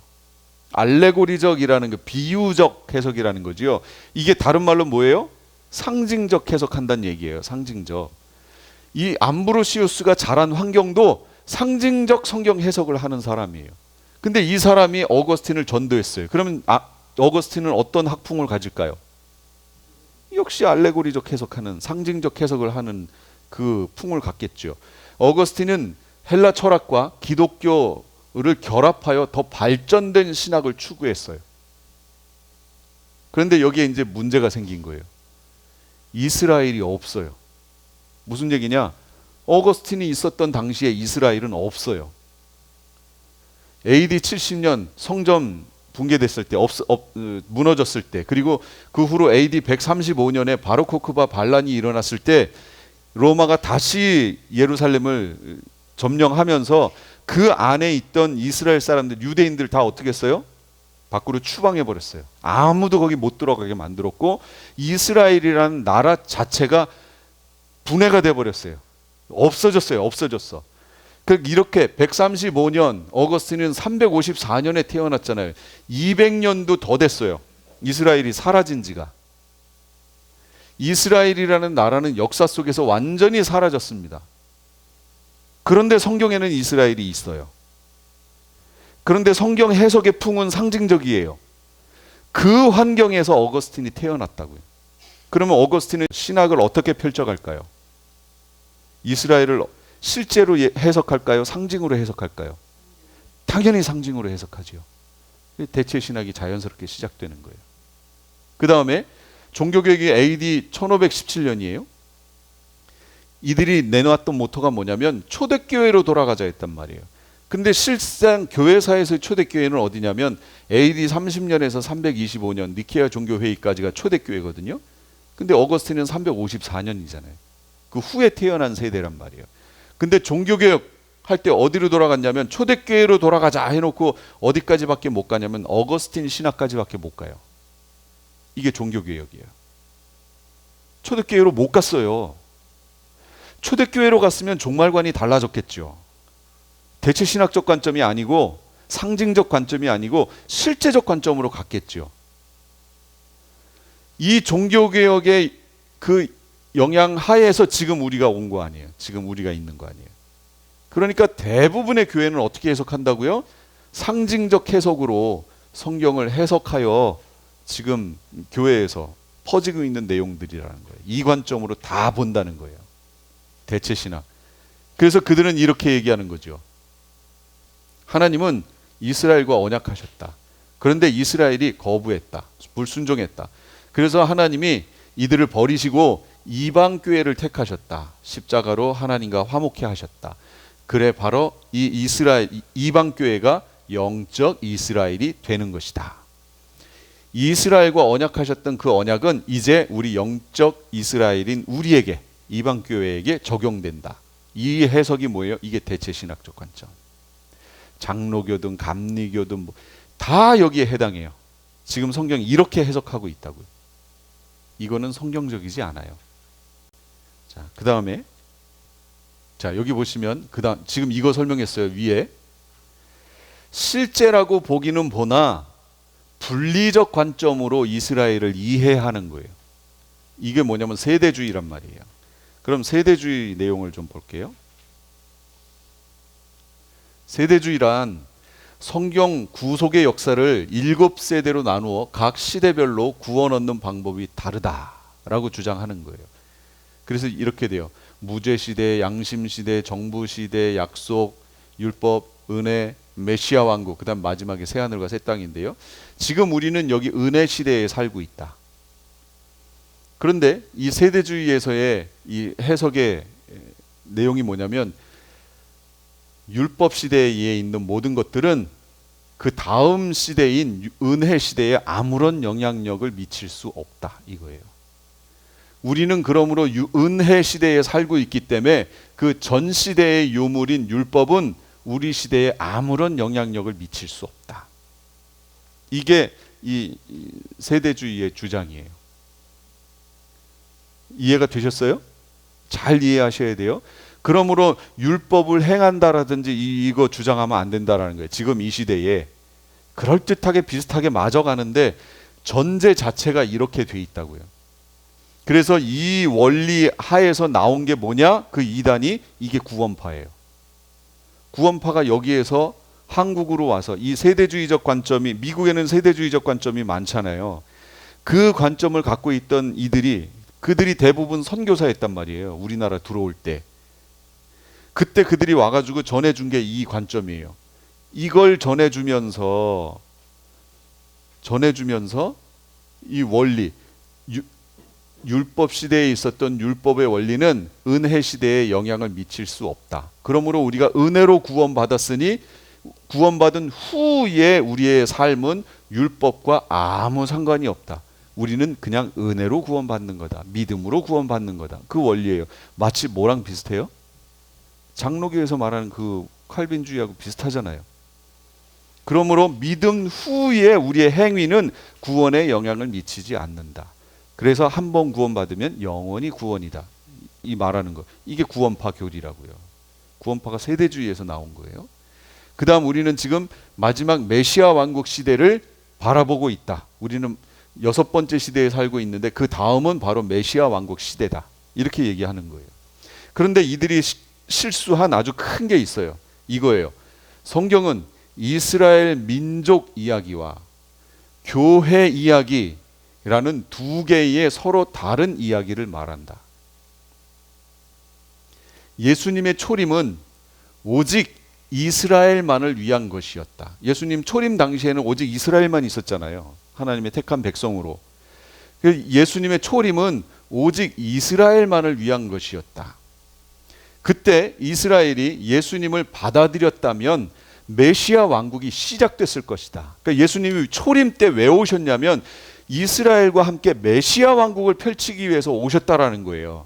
알레고리적이라는 게 비유적 해석이라는 거지요. 이게 다른 말로 뭐예요? 상징적 해석한다는 얘기예요. 상징적. 이 암브로시우스가 자란 환경도 상징적 성경 해석을 하는 사람이에요. 근데 이 사람이 어거스틴을 전도했어요. 그러면 어거스틴은 어떤 학풍을 가질까요? 역시 알레고리적 해석하는, 상징적 해석을 하는 그 풍을 갖겠죠. 어거스틴은 헬라 철학과 기독교를 결합하여 더 발전된 신학을 추구했어요. 그런데 여기에 이제 문제가 생긴 거예요. 이스라엘이 없어요. 무슨 얘기냐? 어거스틴이 있었던 당시에 이스라엘은 없어요. AD 70년 성전 붕괴됐을 때, 무너졌을 때, 그리고 그 후로 AD 135년에 바르코크바 반란이 일어났을 때 로마가 다시 예루살렘을 점령하면서 그 안에 있던 이스라엘 사람들, 유대인들 다 어떻게 했어요? 밖으로 추방해 버렸어요. 아무도 거기 못 들어가게 만들었고 이스라엘이라는 나라 자체가 분해가 돼 버렸어요. 없어졌어. 이렇게 135년, 어거스틴은 354년에 태어났잖아요. 200년도 더 됐어요. 이스라엘이 사라진 지가. 이스라엘이라는 나라는 역사 속에서 완전히 사라졌습니다. 그런데 성경에는 이스라엘이 있어요. 그런데 성경 해석의 풍은 상징적이에요. 그 환경에서 어거스틴이 태어났다고요. 그러면 어거스틴은 신학을 어떻게 펼쳐갈까요? 이스라엘을 실제로 해석할까요? 상징으로 해석할까요? 당연히 상징으로 해석하죠. 대체 신학이 자연스럽게 시작되는 거예요. 그 다음에 종교개혁이 AD 1517년이에요. 이들이 내놓았던 모토가 뭐냐면 초대교회로 돌아가자 했단 말이에요. 근데 실상 교회사에서의 초대교회는 어디냐면 AD 30년에서 325년 니케아 종교회의까지가 초대교회거든요. 근데 어거스틴은 354년이잖아요. 그 후에 태어난 세대란 말이에요. 근데 종교개혁 할 때 어디로 돌아갔냐면 초대교회로 돌아가자 해놓고 어디까지밖에 못 가냐면 어거스틴 신학까지밖에 못 가요. 이게 종교개혁이에요. 초대교회로 못 갔어요. 초대교회로 갔으면 종말관이 달라졌겠죠. 대체 신학적 관점이 아니고 상징적 관점이 아니고 실제적 관점으로 갔겠죠. 이 종교개혁의 그 영향 하에서 지금 우리가 온 거 아니에요. 지금 우리가 있는 거 아니에요. 그러니까 대부분의 교회는 어떻게 해석한다고요? 상징적 해석으로 성경을 해석하여 지금 교회에서 퍼지고 있는 내용들이라는 거예요. 이 관점으로 다 본다는 거예요. 대체 신학. 그래서 그들은 이렇게 얘기하는 거죠. 하나님은 이스라엘과 언약하셨다. 그런데 이스라엘이 거부했다. 불순종했다. 그래서 하나님이 이들을 버리시고 이방 교회를 택하셨다. 십자가로 하나님과 화목케 하셨다. 그래 바로 이 이스라엘 이방 교회가 영적 이스라엘이 되는 것이다. 이스라엘과 언약하셨던 그 언약은 이제 우리 영적 이스라엘인 우리에게 이방 교회에게 적용된다. 이 해석이 뭐예요? 이게 대체 신학적 관점. 장로교든 감리교든 다 여기에 해당해요. 지금 성경이 이렇게 해석하고 있다고요. 이거는 성경적이지 않아요. 자, 그다음에 자, 여기 보시면 그다음 지금 이거 설명했어요. 위에 실제라고 보기는 보나 분리적 관점으로 이스라엘을 이해하는 거예요. 이게 뭐냐면 세대주의란 말이에요. 그럼 세대주의 내용을 좀 볼게요. 세대주의란 성경 구속의 역사를 7세대로 나누어 각 시대별로 구원 얻는 방법이 다르다라고 주장하는 거예요. 그래서 이렇게 돼요. 무죄시대, 양심시대, 정부시대, 약속, 율법, 은혜, 메시아 왕국, 그 다음 마지막에 새하늘과 새 땅인데요. 지금 우리는 여기 은혜 시대에 살고 있다. 그런데 이 세대주의에서의 이 해석의 내용이 뭐냐면 율법 시대에 있는 모든 것들은 그 다음 시대인 은혜 시대에 아무런 영향력을 미칠 수 없다 이거예요. 우리는 그러므로 은혜 시대에 살고 있기 때문에 그 전 시대의 유물인 율법은 우리 시대에 아무런 영향력을 미칠 수 없다. 이게 이 세대주의의 주장이에요. 이해가 되셨어요? 잘 이해하셔야 돼요. 그러므로 율법을 행한다라든지 이거 주장하면 안 된다라는 거예요. 지금 이 시대에 그럴듯하게 비슷하게 맞아가는데 전제 자체가 이렇게 돼 있다고요. 그래서 이 원리 하에서 나온 게 뭐냐? 그 이단이 이게 구원파예요. 구원파가 여기에서 한국으로 와서 이 세대주의적 관점이 미국에는 세대주의적 관점이 많잖아요. 그 관점을 갖고 있던 그들이 대부분 선교사였단 말이에요. 우리나라 들어올 때. 그때 그들이 와가지고 전해준 게 이 관점이에요. 이걸 전해주면서 이 원리 율법 시대에 있었던 율법의 원리는 은혜 시대에 영향을 미칠 수 없다. 그러므로 우리가 은혜로 구원받았으니 구원받은 후에 우리의 삶은 율법과 아무 상관이 없다. 우리는 그냥 은혜로 구원받는 거다. 믿음으로 구원받는 거다. 그 원리예요. 마치 뭐랑 비슷해요? 장로교에서 말하는 그 칼빈주의하고 비슷하잖아요. 그러므로 믿음 후에 우리의 행위는 구원에 영향을 미치지 않는다. 그래서 한 번 구원받으면 영원히 구원이다. 이 말하는 거. 이게 구원파 교리라고요. 구원파가 세대주의에서 나온 거예요. 그 다음 우리는 지금 마지막 메시아 왕국 시대를 바라보고 있다. 우리는 6번째 시대에 살고 있는데 그 다음은 바로 메시아 왕국 시대다. 이렇게 얘기하는 거예요. 그런데 이들이 실수한 아주 큰 게 있어요. 이거예요. 성경은 이스라엘 민족 이야기와 교회 이야기라는 두 개의 서로 다른 이야기를 말한다. 예수님의 초림은 오직 이스라엘만을 위한 것이었다. 예수님 초림 당시에는 오직 이스라엘만 있었잖아요. 하나님의 택한 백성으로. 예수님의 초림은 오직 이스라엘만을 위한 것이었다. 그때 이스라엘이 예수님을 받아들였다면 메시아 왕국이 시작됐을 것이다. 그러니까 예수님이 초림 때 왜 오셨냐면 이스라엘과 함께 메시아 왕국을 펼치기 위해서 오셨다라는 거예요.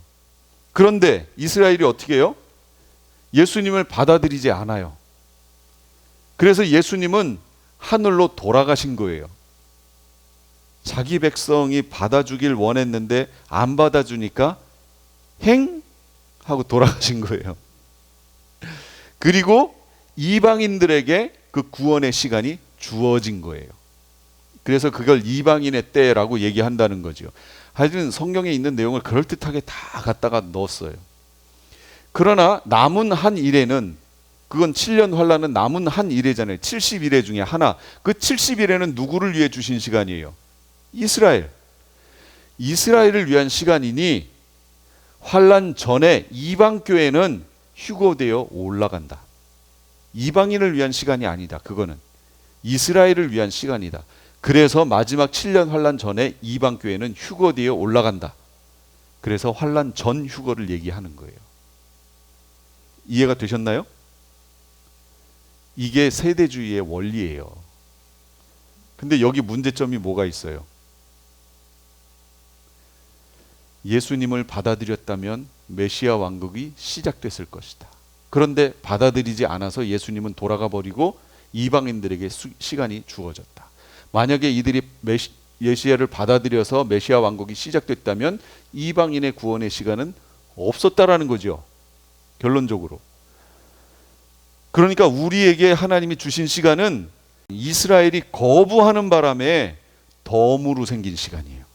그런데 이스라엘이 어떻게 해요? 예수님을 받아들이지 않아요. 그래서 예수님은 하늘로 돌아가신 거예요. 자기 백성이 받아주길 원했는데 안 받아주니까 행 하고 돌아가신 거예요. 그리고 이방인들에게 그 구원의 시간이 주어진 거예요. 그래서 그걸 이방인의 때라고 얘기한다는 거죠. 하여튼 성경에 있는 내용을 그럴듯하게 다 갖다가 넣었어요. 그러나 남은 한 일에는, 그건 7년 환란은 남은 한 일회잖아요. 70일회 중에 하나. 그 70일에는 누구를 위해 주신 시간이에요? 이스라엘. 이스라엘을 위한 시간이니 환란 전에 이방 교회는 휴거되어 올라간다. 이방인을 위한 시간이 아니다. 그거는 이스라엘을 위한 시간이다. 그래서 마지막 7년 환란 전에 이방 교회는 휴거되어 올라간다. 그래서 환란 전 휴거를 얘기하는 거예요. 이해가 되셨나요? 이게 세대주의의 원리예요. 근데 여기 문제점이 뭐가 있어요? 예수님을 받아들였다면 메시아 왕국이 시작됐을 것이다. 그런데 받아들이지 않아서 예수님은 돌아가 버리고 이방인들에게 시간이 주어졌다. 만약에 이들이 메시아를 받아들여서 메시아 왕국이 시작됐다면 이방인의 구원의 시간은 없었다라는 거죠. 결론적으로. 그러니까 우리에게 하나님이 주신 시간은 이스라엘이 거부하는 바람에 덤으로 생긴 시간이에요.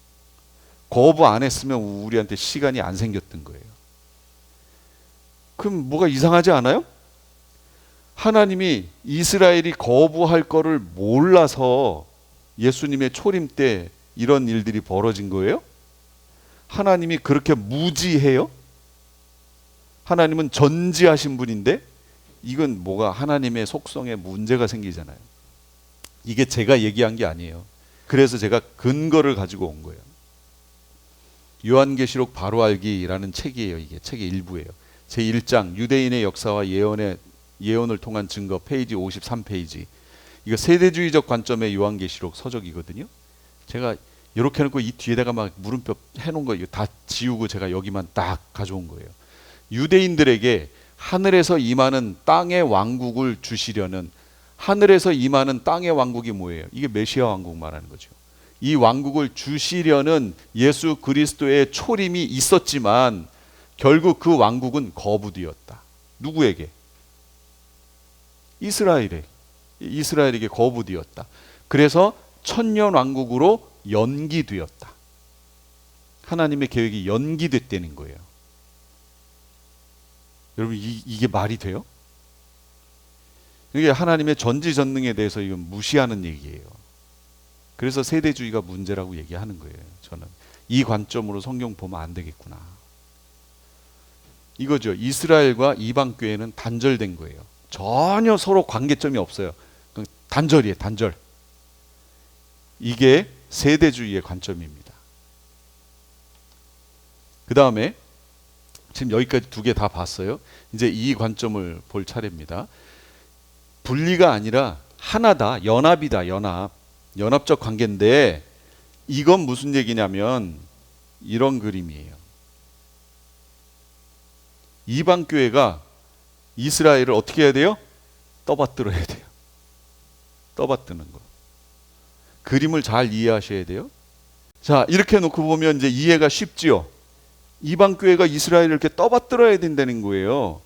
거부 안 했으면 우리한테 시간이 안 생겼던 거예요. 그럼 뭐가 이상하지 않아요? 하나님이 이스라엘이 거부할 거를 몰라서 예수님의 초림 때 이런 일들이 벌어진 거예요? 하나님이 그렇게 무지해요? 하나님은 전지하신 분인데 이건 뭐가 하나님의 속성에 문제가 생기잖아요. 이게 제가 얘기한 게 아니에요. 그래서 제가 근거를 가지고 온 거예요. 요한계시록 바로 알기라는 책이에요. 이게 책의 일부예요. 제1장 유대인의 역사와 예언을 통한 증거 페이지 53페이지. 이거 세대주의적 관점의 요한계시록 서적이거든요. 제가 이렇게 해놓고 이 뒤에다가 막 물음표 해놓은 거 이거 다 지우고 제가 여기만 딱 가져온 거예요. 유대인들에게 하늘에서 임하는 땅의 왕국을 주시려는, 하늘에서 임하는 땅의 왕국이 뭐예요? 이게 메시아 왕국 말하는 거죠. 이 왕국을 주시려는 예수 그리스도의 초림이 있었지만 결국 그 왕국은 거부되었다. 누구에게? 이스라엘에게 거부되었다. 그래서 천년 왕국으로 연기되었다. 하나님의 계획이 연기됐다는 거예요. 여러분 이게 말이 돼요? 이게 하나님의 전지전능에 대해서 이건 무시하는 얘기예요. 그래서 세대주의가 문제라고 얘기하는 거예요. 저는 이 관점으로 성경 보면 안 되겠구나. 이거죠. 이스라엘과 이방 교회는 단절된 거예요. 전혀 서로 관계점이 없어요. 단절이에요. 단절. 이게 세대주의의 관점입니다. 그 다음에 지금 여기까지 두 개 다 봤어요. 이제 이 관점을 볼 차례입니다. 분리가 아니라 하나다. 연합이다. 연합적 관계인데 이건 무슨 얘기냐면 이런 그림이에요. 이방 교회가 이스라엘을 어떻게 해야 돼요? 떠받들어야 돼요. 떠받드는 거. 그림을 잘 이해하셔야 돼요. 자, 이렇게 놓고 보면 이제 이해가 쉽지요. 이방 교회가 이스라엘을 이렇게 떠받들어야 된다는 거예요.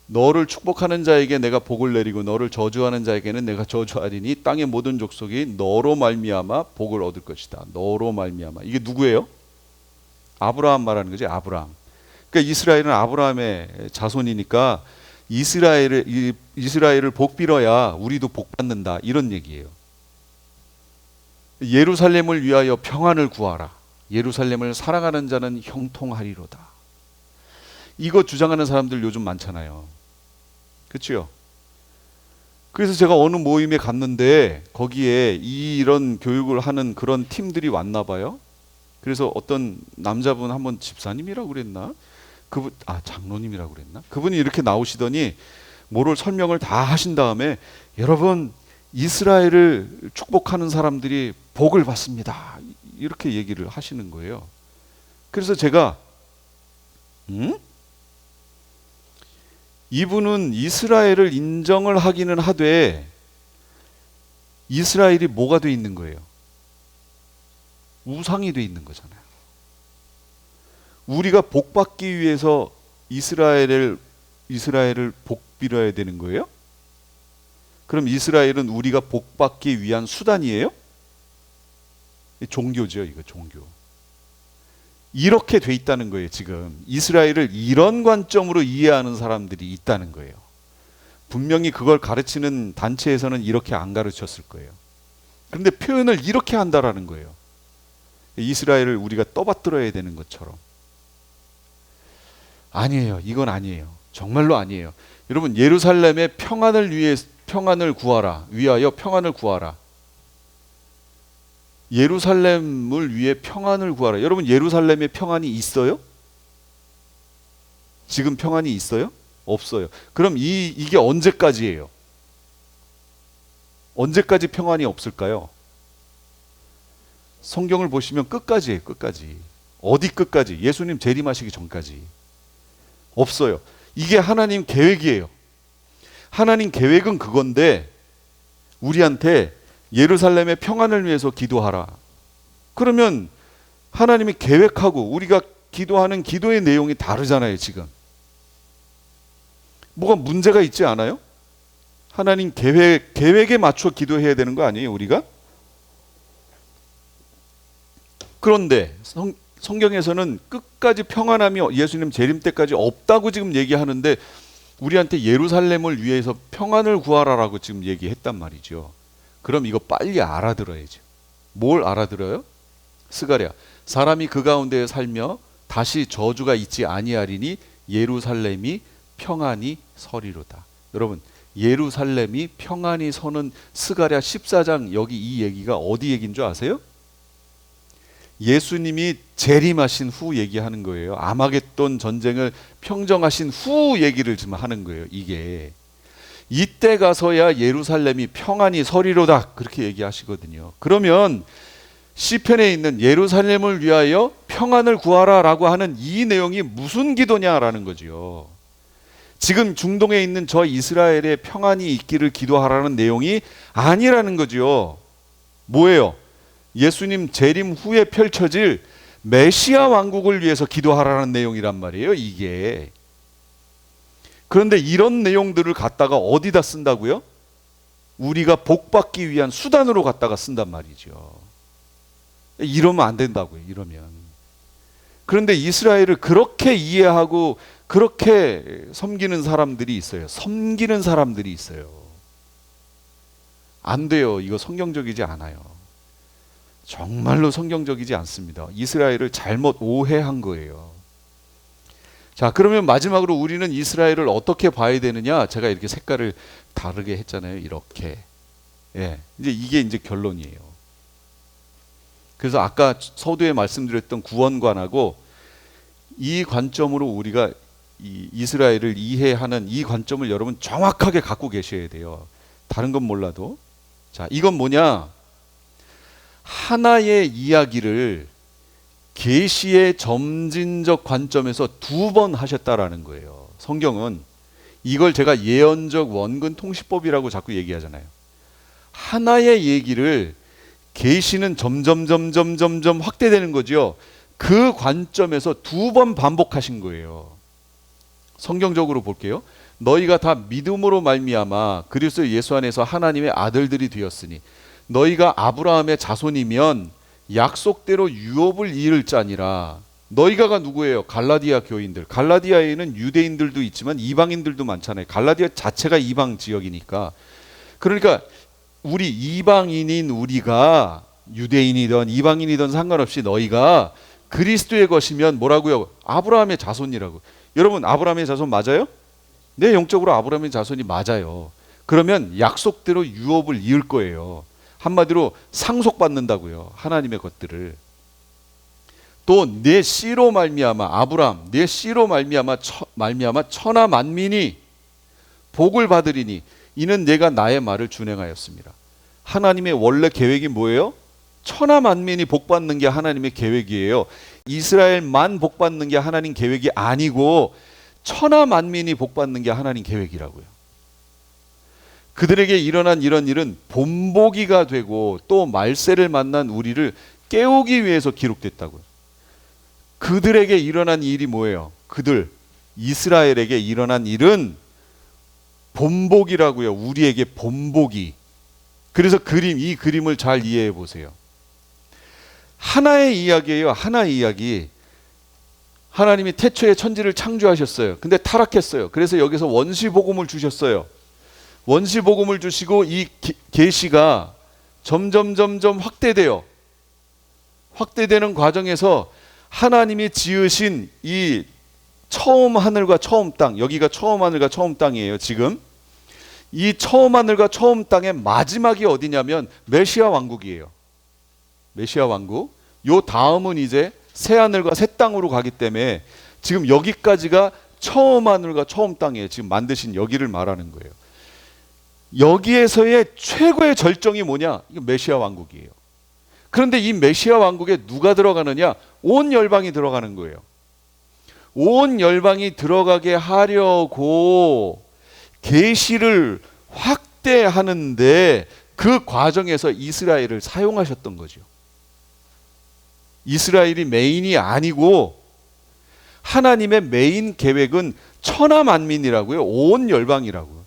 너를 축복하는 자에게 내가 복을 내리고 너를 저주하는 자에게는 내가 저주하리니 땅의 모든 족속이 너로 말미암아 복을 얻을 것이다. 너로 말미암아. 이게 누구예요? 아브라함 말하는 거지. 아브라함. 그러니까 이스라엘은 아브라함의 자손이니까 이스라엘을 복 빌어야 우리도 복 받는다. 이런 얘기예요. 예루살렘을 위하여 평안을 구하라. 예루살렘을 사랑하는 자는 형통하리로다. 이거 주장하는 사람들 요즘 많잖아요. 그렇죠? 그래서 제가 어느 모임에 갔는데 거기에 이런 교육을 하는 그런 팀들이 왔나 봐요. 그래서 어떤 남자분 한번 집사님이라고 그랬나? 장로님이라고 그랬나? 그분이 이렇게 나오시더니 모럴 설명을 다 하신 다음에 여러분 이스라엘을 축복하는 사람들이 복을 받습니다. 이렇게 얘기를 하시는 거예요. 그래서 제가 이분은 이스라엘을 인정을 하기는 하되 이스라엘이 뭐가 돼 있는 거예요? 우상이 돼 있는 거잖아요. 우리가 복 받기 위해서 이스라엘을 복 빌어야 되는 거예요? 그럼 이스라엘은 우리가 복 받기 위한 수단이에요? 종교죠, 이거 종교. 이렇게 돼 있다는 거예요. 지금 이스라엘을 이런 관점으로 이해하는 사람들이 있다는 거예요. 분명히 그걸 가르치는 단체에서는 이렇게 안 가르쳤을 거예요. 그런데 표현을 이렇게 한다라는 거예요. 이스라엘을 우리가 떠받들어야 되는 것처럼. 아니에요. 이건 아니에요. 정말로 아니에요. 여러분, 예루살렘의 평안을 구하라. 위하여 평안을 구하라. 예루살렘을 위해 평안을 구하라. 여러분, 예루살렘에 평안이 있어요? 지금 평안이 있어요? 없어요. 그럼 이게 언제까지예요? 언제까지 평안이 없을까요? 성경을 보시면 끝까지예요. 끝까지. 어디 끝까지? 예수님 재림하시기 전까지. 없어요. 이게 하나님 계획이에요. 하나님 계획은 그건데 우리한테 예루살렘의 평안을 위해서 기도하라. 그러면 하나님이 계획하고 우리가 기도하는 기도의 내용이 다르잖아요. 지금 뭐가 문제가 있지 않아요? 하나님 계획에 맞춰 기도해야 되는 거 아니에요, 우리가? 그런데 성경에서는 끝까지 평안함이 예수님 재림 때까지 없다고 지금 얘기하는데 우리한테 예루살렘을 위해서 평안을 구하라라고 지금 얘기했단 말이죠. 그럼 이거 빨리 알아들어야죠. 뭘 알아들어요? 스가랴, 사람이 그 가운데 살며 다시 저주가 있지 아니하리니 예루살렘이 평안히 서리로다. 여러분, 예루살렘이 평안히 서는 스가랴 14장 여기 이 얘기가 어디 얘기인 줄 아세요? 예수님이 재림하신 후 얘기하는 거예요. 아마겟돈 전쟁을 평정하신 후 얘기를 지금 하는 거예요. 이게 이때 가서야 예루살렘이 평안히 서리로다 그렇게 얘기하시거든요. 그러면 시편에 있는 예루살렘을 위하여 평안을 구하라라고 하는 이 내용이 무슨 기도냐라는 거죠. 지금 중동에 있는 저 이스라엘의 평안이 있기를 기도하라는 내용이 아니라는 거죠. 뭐예요? 예수님 재림 후에 펼쳐질 메시아 왕국을 위해서 기도하라는 내용이란 말이에요, 이게. 그런데 이런 내용들을 갖다가 어디다 쓴다고요? 우리가 복받기 위한 수단으로 갖다가 쓴단 말이죠. 이러면 안 된다고요, 이러면. 그런데 이스라엘을 그렇게 이해하고 그렇게 섬기는 사람들이 있어요. 섬기는 사람들이 있어요. 안 돼요. 이거 성경적이지 않아요. 정말로 성경적이지 않습니다. 이스라엘을 잘못 오해한 거예요. 자, 그러면 마지막으로 우리는 이스라엘을 어떻게 봐야 되느냐? 제가 이렇게 색깔을 다르게 했잖아요. 이렇게. 예, 이게 이제 결론이에요. 그래서 아까 서두에 말씀드렸던 구원관하고 이 관점으로 우리가 이 이스라엘을 이해하는 이 관점을 여러분 정확하게 갖고 계셔야 돼요. 다른 건 몰라도. 자, 이건 뭐냐? 하나의 이야기를 계시의 점진적 관점에서 2번 하셨다라는 거예요. 성경은 이걸 제가 예언적 원근 통시법이라고 자꾸 얘기하잖아요. 하나의 얘기를 계시는 점점 확대되는 거죠. 그 관점에서 2번 반복하신 거예요. 성경적으로 볼게요. 너희가 다 믿음으로 말미암아 그리스도 예수 안에서 하나님의 아들들이 되었으니 너희가 아브라함의 자손이면 약속대로 유업을 이을 자니라. 너희가가 누구예요? 갈라디아 교인들. 갈라디아에는 유대인들도 있지만 이방인들도 많잖아요. 갈라디아 자체가 이방 지역이니까. 그러니까 우리 이방인인 우리가 유대인이든 이방인이든 상관없이 너희가 그리스도의 것이면 뭐라고요? 아브라함의 자손이라고. 여러분, 아브라함의 자손 맞아요? 네, 영적으로 아브라함의 자손이 맞아요. 그러면 약속대로 유업을 이을 거예요. 한마디로 상속받는다고요. 하나님의 것들을. 또 내 씨로 말미암아 아브라함, 내 씨로 말미암아 천하 만민이 복을 받으리니 이는 내가 나의 말을 준행하였습니다. 하나님의 원래 계획이 뭐예요? 천하 만민이 복 받는 게 하나님의 계획이에요. 이스라엘만 복 받는 게 하나님 계획이 아니고 천하 만민이 복 받는 게 하나님 계획이라고요. 그들에게 일어난 이런 일은 본보기가 되고 또 말세를 만난 우리를 깨우기 위해서 기록됐다고요. 그들에게 일어난 일이 뭐예요? 그들 이스라엘에게 일어난 일은 본보기라고요. 우리에게 본보기. 그래서 이 그림을 잘 이해해 보세요. 하나의 이야기예요. 하나의 이야기. 하나님이 태초에 천지를 창조하셨어요. 근데 타락했어요. 그래서 여기서 원시복음을 주셨어요. 원시복음을 주시고 이 계시가 점점 확대되는 과정에서 하나님이 지으신 이 처음 하늘과 처음 땅, 여기가 처음 하늘과 처음 땅이에요. 지금 이 처음 하늘과 처음 땅의 마지막이 어디냐면 메시아 왕국이에요. 메시아 왕국. 요 다음은 이제 새 하늘과 새 땅으로 가기 때문에 지금 여기까지가 처음 하늘과 처음 땅이에요. 지금 만드신 여기를 말하는 거예요. 여기에서의 최고의 절정이 뭐냐? 이거 메시아 왕국이에요. 그런데 이 메시아 왕국에 누가 들어가느냐? 온 열방이 들어가는 거예요. 온 열방이 들어가게 하려고 계시를 확대하는데 그 과정에서 이스라엘을 사용하셨던 거죠. 이스라엘이 메인이 아니고 하나님의 메인 계획은 천하 만민이라고요. 온 열방이라고요.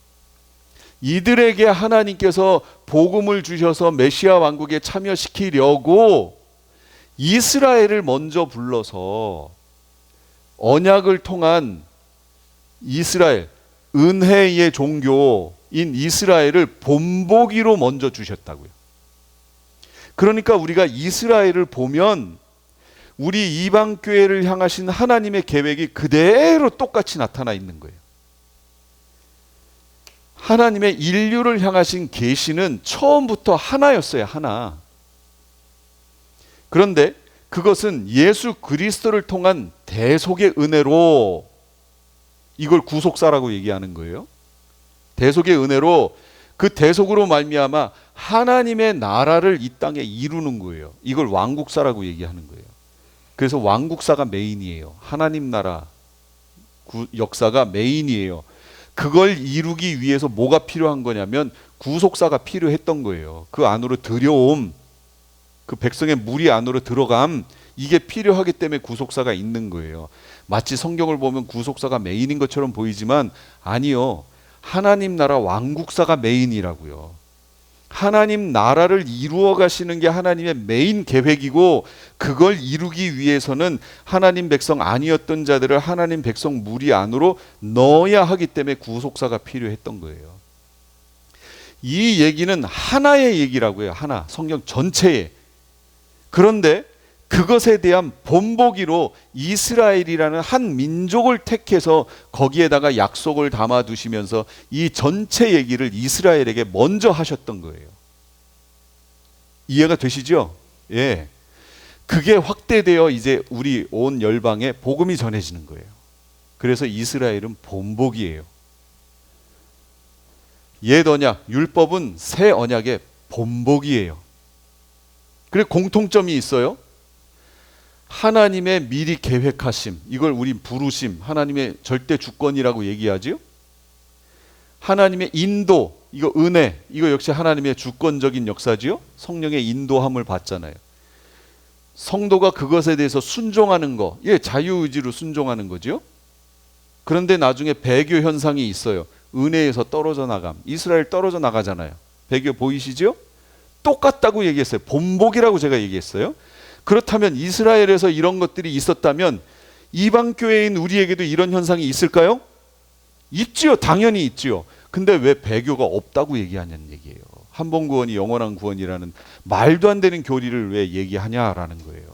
이들에게 하나님께서 복음을 주셔서 메시아 왕국에 참여시키려고 이스라엘을 먼저 불러서 언약을 통한 이스라엘, 은혜의 종교인 이스라엘을 본보기로 먼저 주셨다고요. 그러니까 우리가 이스라엘을 보면 우리 이방교회를 향하신 하나님의 계획이 그대로 똑같이 나타나 있는 거예요. 하나님의 인류를 향하신 계시는 처음부터 하나였어요. 하나. 그런데 그것은 예수 그리스도를 통한 대속의 은혜로, 이걸 구속사라고 얘기하는 거예요. 대속의 은혜로, 그 대속으로 말미암아 하나님의 나라를 이 땅에 이루는 거예요. 이걸 왕국사라고 얘기하는 거예요. 그래서 왕국사가 메인이에요. 하나님 나라 역사가 메인이에요. 그걸 이루기 위해서 뭐가 필요한 거냐면 구속사가 필요했던 거예요. 그 안으로 들여옴, 그 백성의 무리 안으로 들어감, 이게 필요하기 때문에 구속사가 있는 거예요. 마치 성경을 보면 구속사가 메인인 것처럼 보이지만 아니요. 하나님 나라 왕국사가 메인이라고요. 하나님 나라를 이루어 가시는 게 하나님의 메인 계획이고, 그걸 이루기 위해서는 하나님 백성 아니었던 자들을 하나님 백성 무리 안으로 넣어야 하기 때문에 구속사가 필요했던 거예요. 이 얘기는 하나의 얘기라고요. 하나, 성경 전체에. 그런데 그것에 대한 본보기로 이스라엘이라는 한 민족을 택해서 거기에다가 약속을 담아 두시면서 이 전체 얘기를 이스라엘에게 먼저 하셨던 거예요. 이해가 되시죠? 예. 그게 확대되어 이제 우리 온 열방에 복음이 전해지는 거예요. 그래서 이스라엘은 본복이에요. 옛 언약, 율법은 새 언약의 본복이에요. 그래 공통점이 있어요. 하나님의 미리 계획하심, 이걸 우리 부르심, 하나님의 절대 주권이라고 얘기하지요. 하나님의 인도, 이거 은혜, 이거 역시 하나님의 주권적인 역사지요. 성령의 인도함을 받잖아요. 성도가 그것에 대해서 순종하는 거, 예, 자유의지로 순종하는 거죠. 그런데 나중에 배교 현상이 있어요. 은혜에서 떨어져 나감. 이스라엘 떨어져 나가잖아요. 배교 보이시죠? 똑같다고 얘기했어요. 본복이라고 제가 얘기했어요. 그렇다면 이스라엘에서 이런 것들이 있었다면 이방 교회인 우리에게도 이런 현상이 있을까요? 있지요. 당연히 있지요. 근데 왜 배교가 없다고 얘기하냐는 얘기예요. 한 번 구원이 영원한 구원이라는 말도 안 되는 교리를 왜 얘기하냐라는 거예요.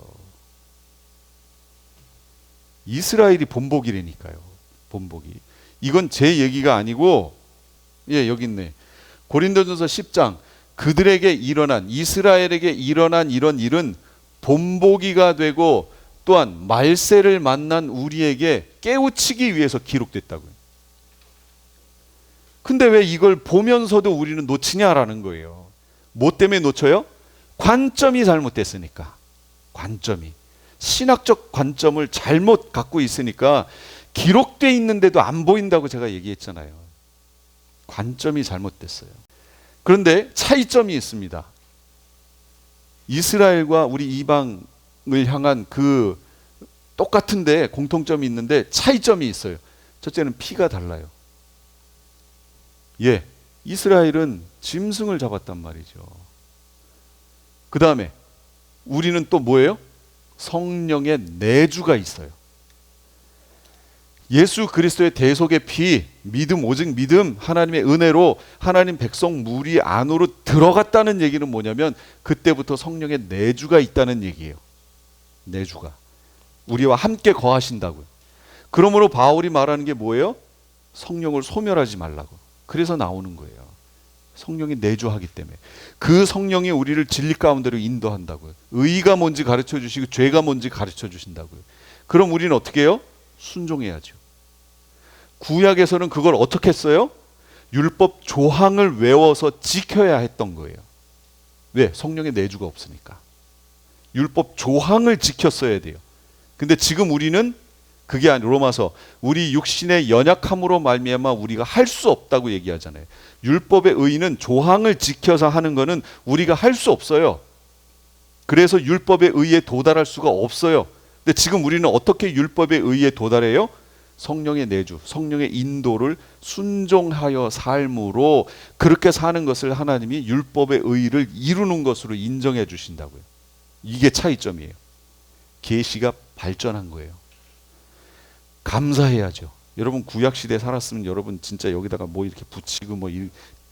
이스라엘이 본복이라니까요. 본복이. 이건 제 얘기가 아니고, 예, 여기 있네. 고린도전서 10장, 그들에게 일어난, 이스라엘에게 일어난 이런 일은 본보기가 되고 또한 말세를 만난 우리에게 깨우치기 위해서 기록됐다고요. 근데 왜 이걸 보면서도 우리는 놓치냐라는 거예요. 뭐 때문에 놓쳐요? 관점이 잘못됐으니까. 관점이. 신학적 관점을 잘못 갖고 있으니까 기록되어 있는데도 안 보인다고 제가 얘기했잖아요. 관점이 잘못됐어요. 그런데 차이점이 있습니다. 이스라엘과 우리 이방을 향한 그 똑같은데 공통점이 있는데 차이점이 있어요. 첫째는 피가 달라요. 예, 이스라엘은 짐승을 잡았단 말이죠. 그 다음에 우리는 또 뭐예요? 성령의 내주가 있어요. 예수 그리스도의 대속의 피, 믿음, 오직 믿음, 하나님의 은혜로 하나님 백성 무리 안으로 들어갔다는 얘기는 뭐냐면 그때부터 성령의 내주가 있다는 얘기예요. 내주가. 우리와 함께 거하신다고요. 그러므로 바울이 말하는 게 뭐예요? 성령을 소멸하지 말라고. 그래서 나오는 거예요. 성령이 내주하기 때문에. 그 성령이 우리를 진리 가운데로 인도한다고요. 의가 뭔지 가르쳐 주시고 죄가 뭔지 가르쳐 주신다고요. 그럼 우리는 어떻게 해요? 순종해야죠. 구약에서는 그걸 어떻게 했어요? 율법 조항을 외워서 지켜야 했던 거예요. 왜? 성령의 내주가 없으니까. 율법 조항을 지켰어야 돼요. 근데 지금 우리는 그게 아니라 로마서 우리 육신의 연약함으로 말미암아 우리가 할 수 없다고 얘기하잖아요. 율법의 의는 조항을 지켜서 하는 거는 우리가 할 수 없어요. 그래서 율법의 의에 도달할 수가 없어요. 근데 지금 우리는 어떻게 율법의 의에 도달해요? 성령의 내주, 성령의 인도를 순종하여 삶으로 그렇게 사는 것을 하나님이 율법의 의를 이루는 것으로 인정해 주신다고요. 이게 차이점이에요. 계시가 발전한 거예요. 감사해야죠. 여러분 구약 시대에 살았으면 여러분 진짜 여기다가 뭐 이렇게 붙이고 뭐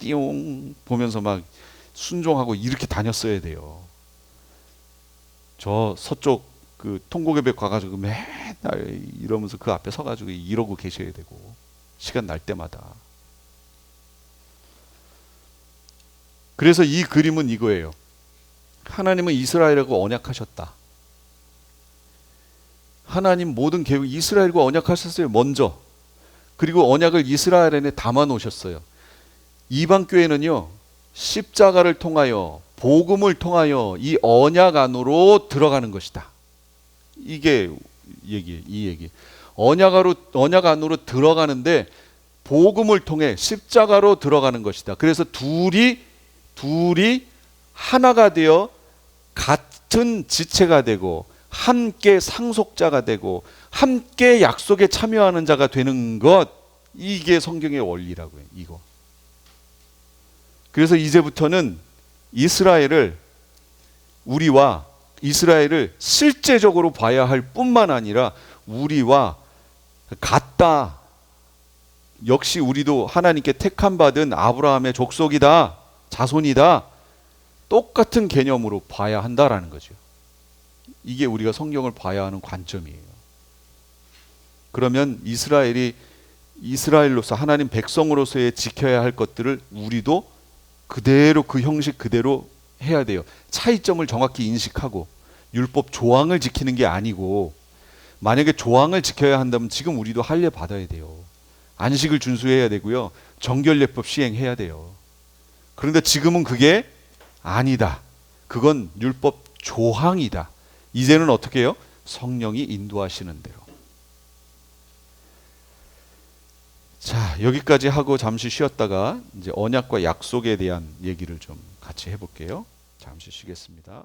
띠용 보면서 막 순종하고 이렇게 다녔어야 돼요. 저 서쪽 그 통곡예배 가가지고 맨날 이러면서 그 앞에 서가지고 이러고 계셔야 되고 시간 날 때마다. 그래서 이 그림은 이거예요. 하나님은 이스라엘하고 언약하셨다. 하나님 모든 계획 이스라엘과 언약하셨어요. 먼저. 그리고 언약을 이스라엘 안에 담아 놓으셨어요. 이방 교회는요. 십자가를 통하여 복음을 통하여 이 언약 안으로 들어가는 것이다. 이게 이 얘기. 언약 안으로 들어가는데 복음을 통해 십자가로 들어가는 것이다. 그래서 둘이 하나가 되어 같은 지체가 되고 함께 상속자가 되고 함께 약속에 참여하는 자가 되는 것, 이게 성경의 원리라고요. 이거. 그래서 이제부터는 우리와 이스라엘을 실제적으로 봐야 할 뿐만 아니라 우리와 같다. 역시 우리도 하나님께 택함 받은 아브라함의 족속이다. 자손이다. 똑같은 개념으로 봐야 한다라는 거죠. 이게 우리가 성경을 봐야 하는 관점이에요. 그러면 이스라엘로서 하나님 백성으로서의 지켜야 할 것들을 우리도 그대로 그 형식 그대로 해야 돼요. 차이점을 정확히 인식하고 율법 조항을 지키는 게 아니고, 만약에 조항을 지켜야 한다면 지금 우리도 할례 받아야 돼요. 안식을 준수해야 되고요. 정결례법 시행해야 돼요. 그런데 지금은 그게 아니다. 그건 율법 조항이다. 이제는 어떻게 해요? 성령이 인도하시는 대로. 자, 여기까지 하고 잠시 쉬었다가 이제 언약과 약속에 대한 얘기를 좀 같이 해볼게요. 잠시 쉬겠습니다.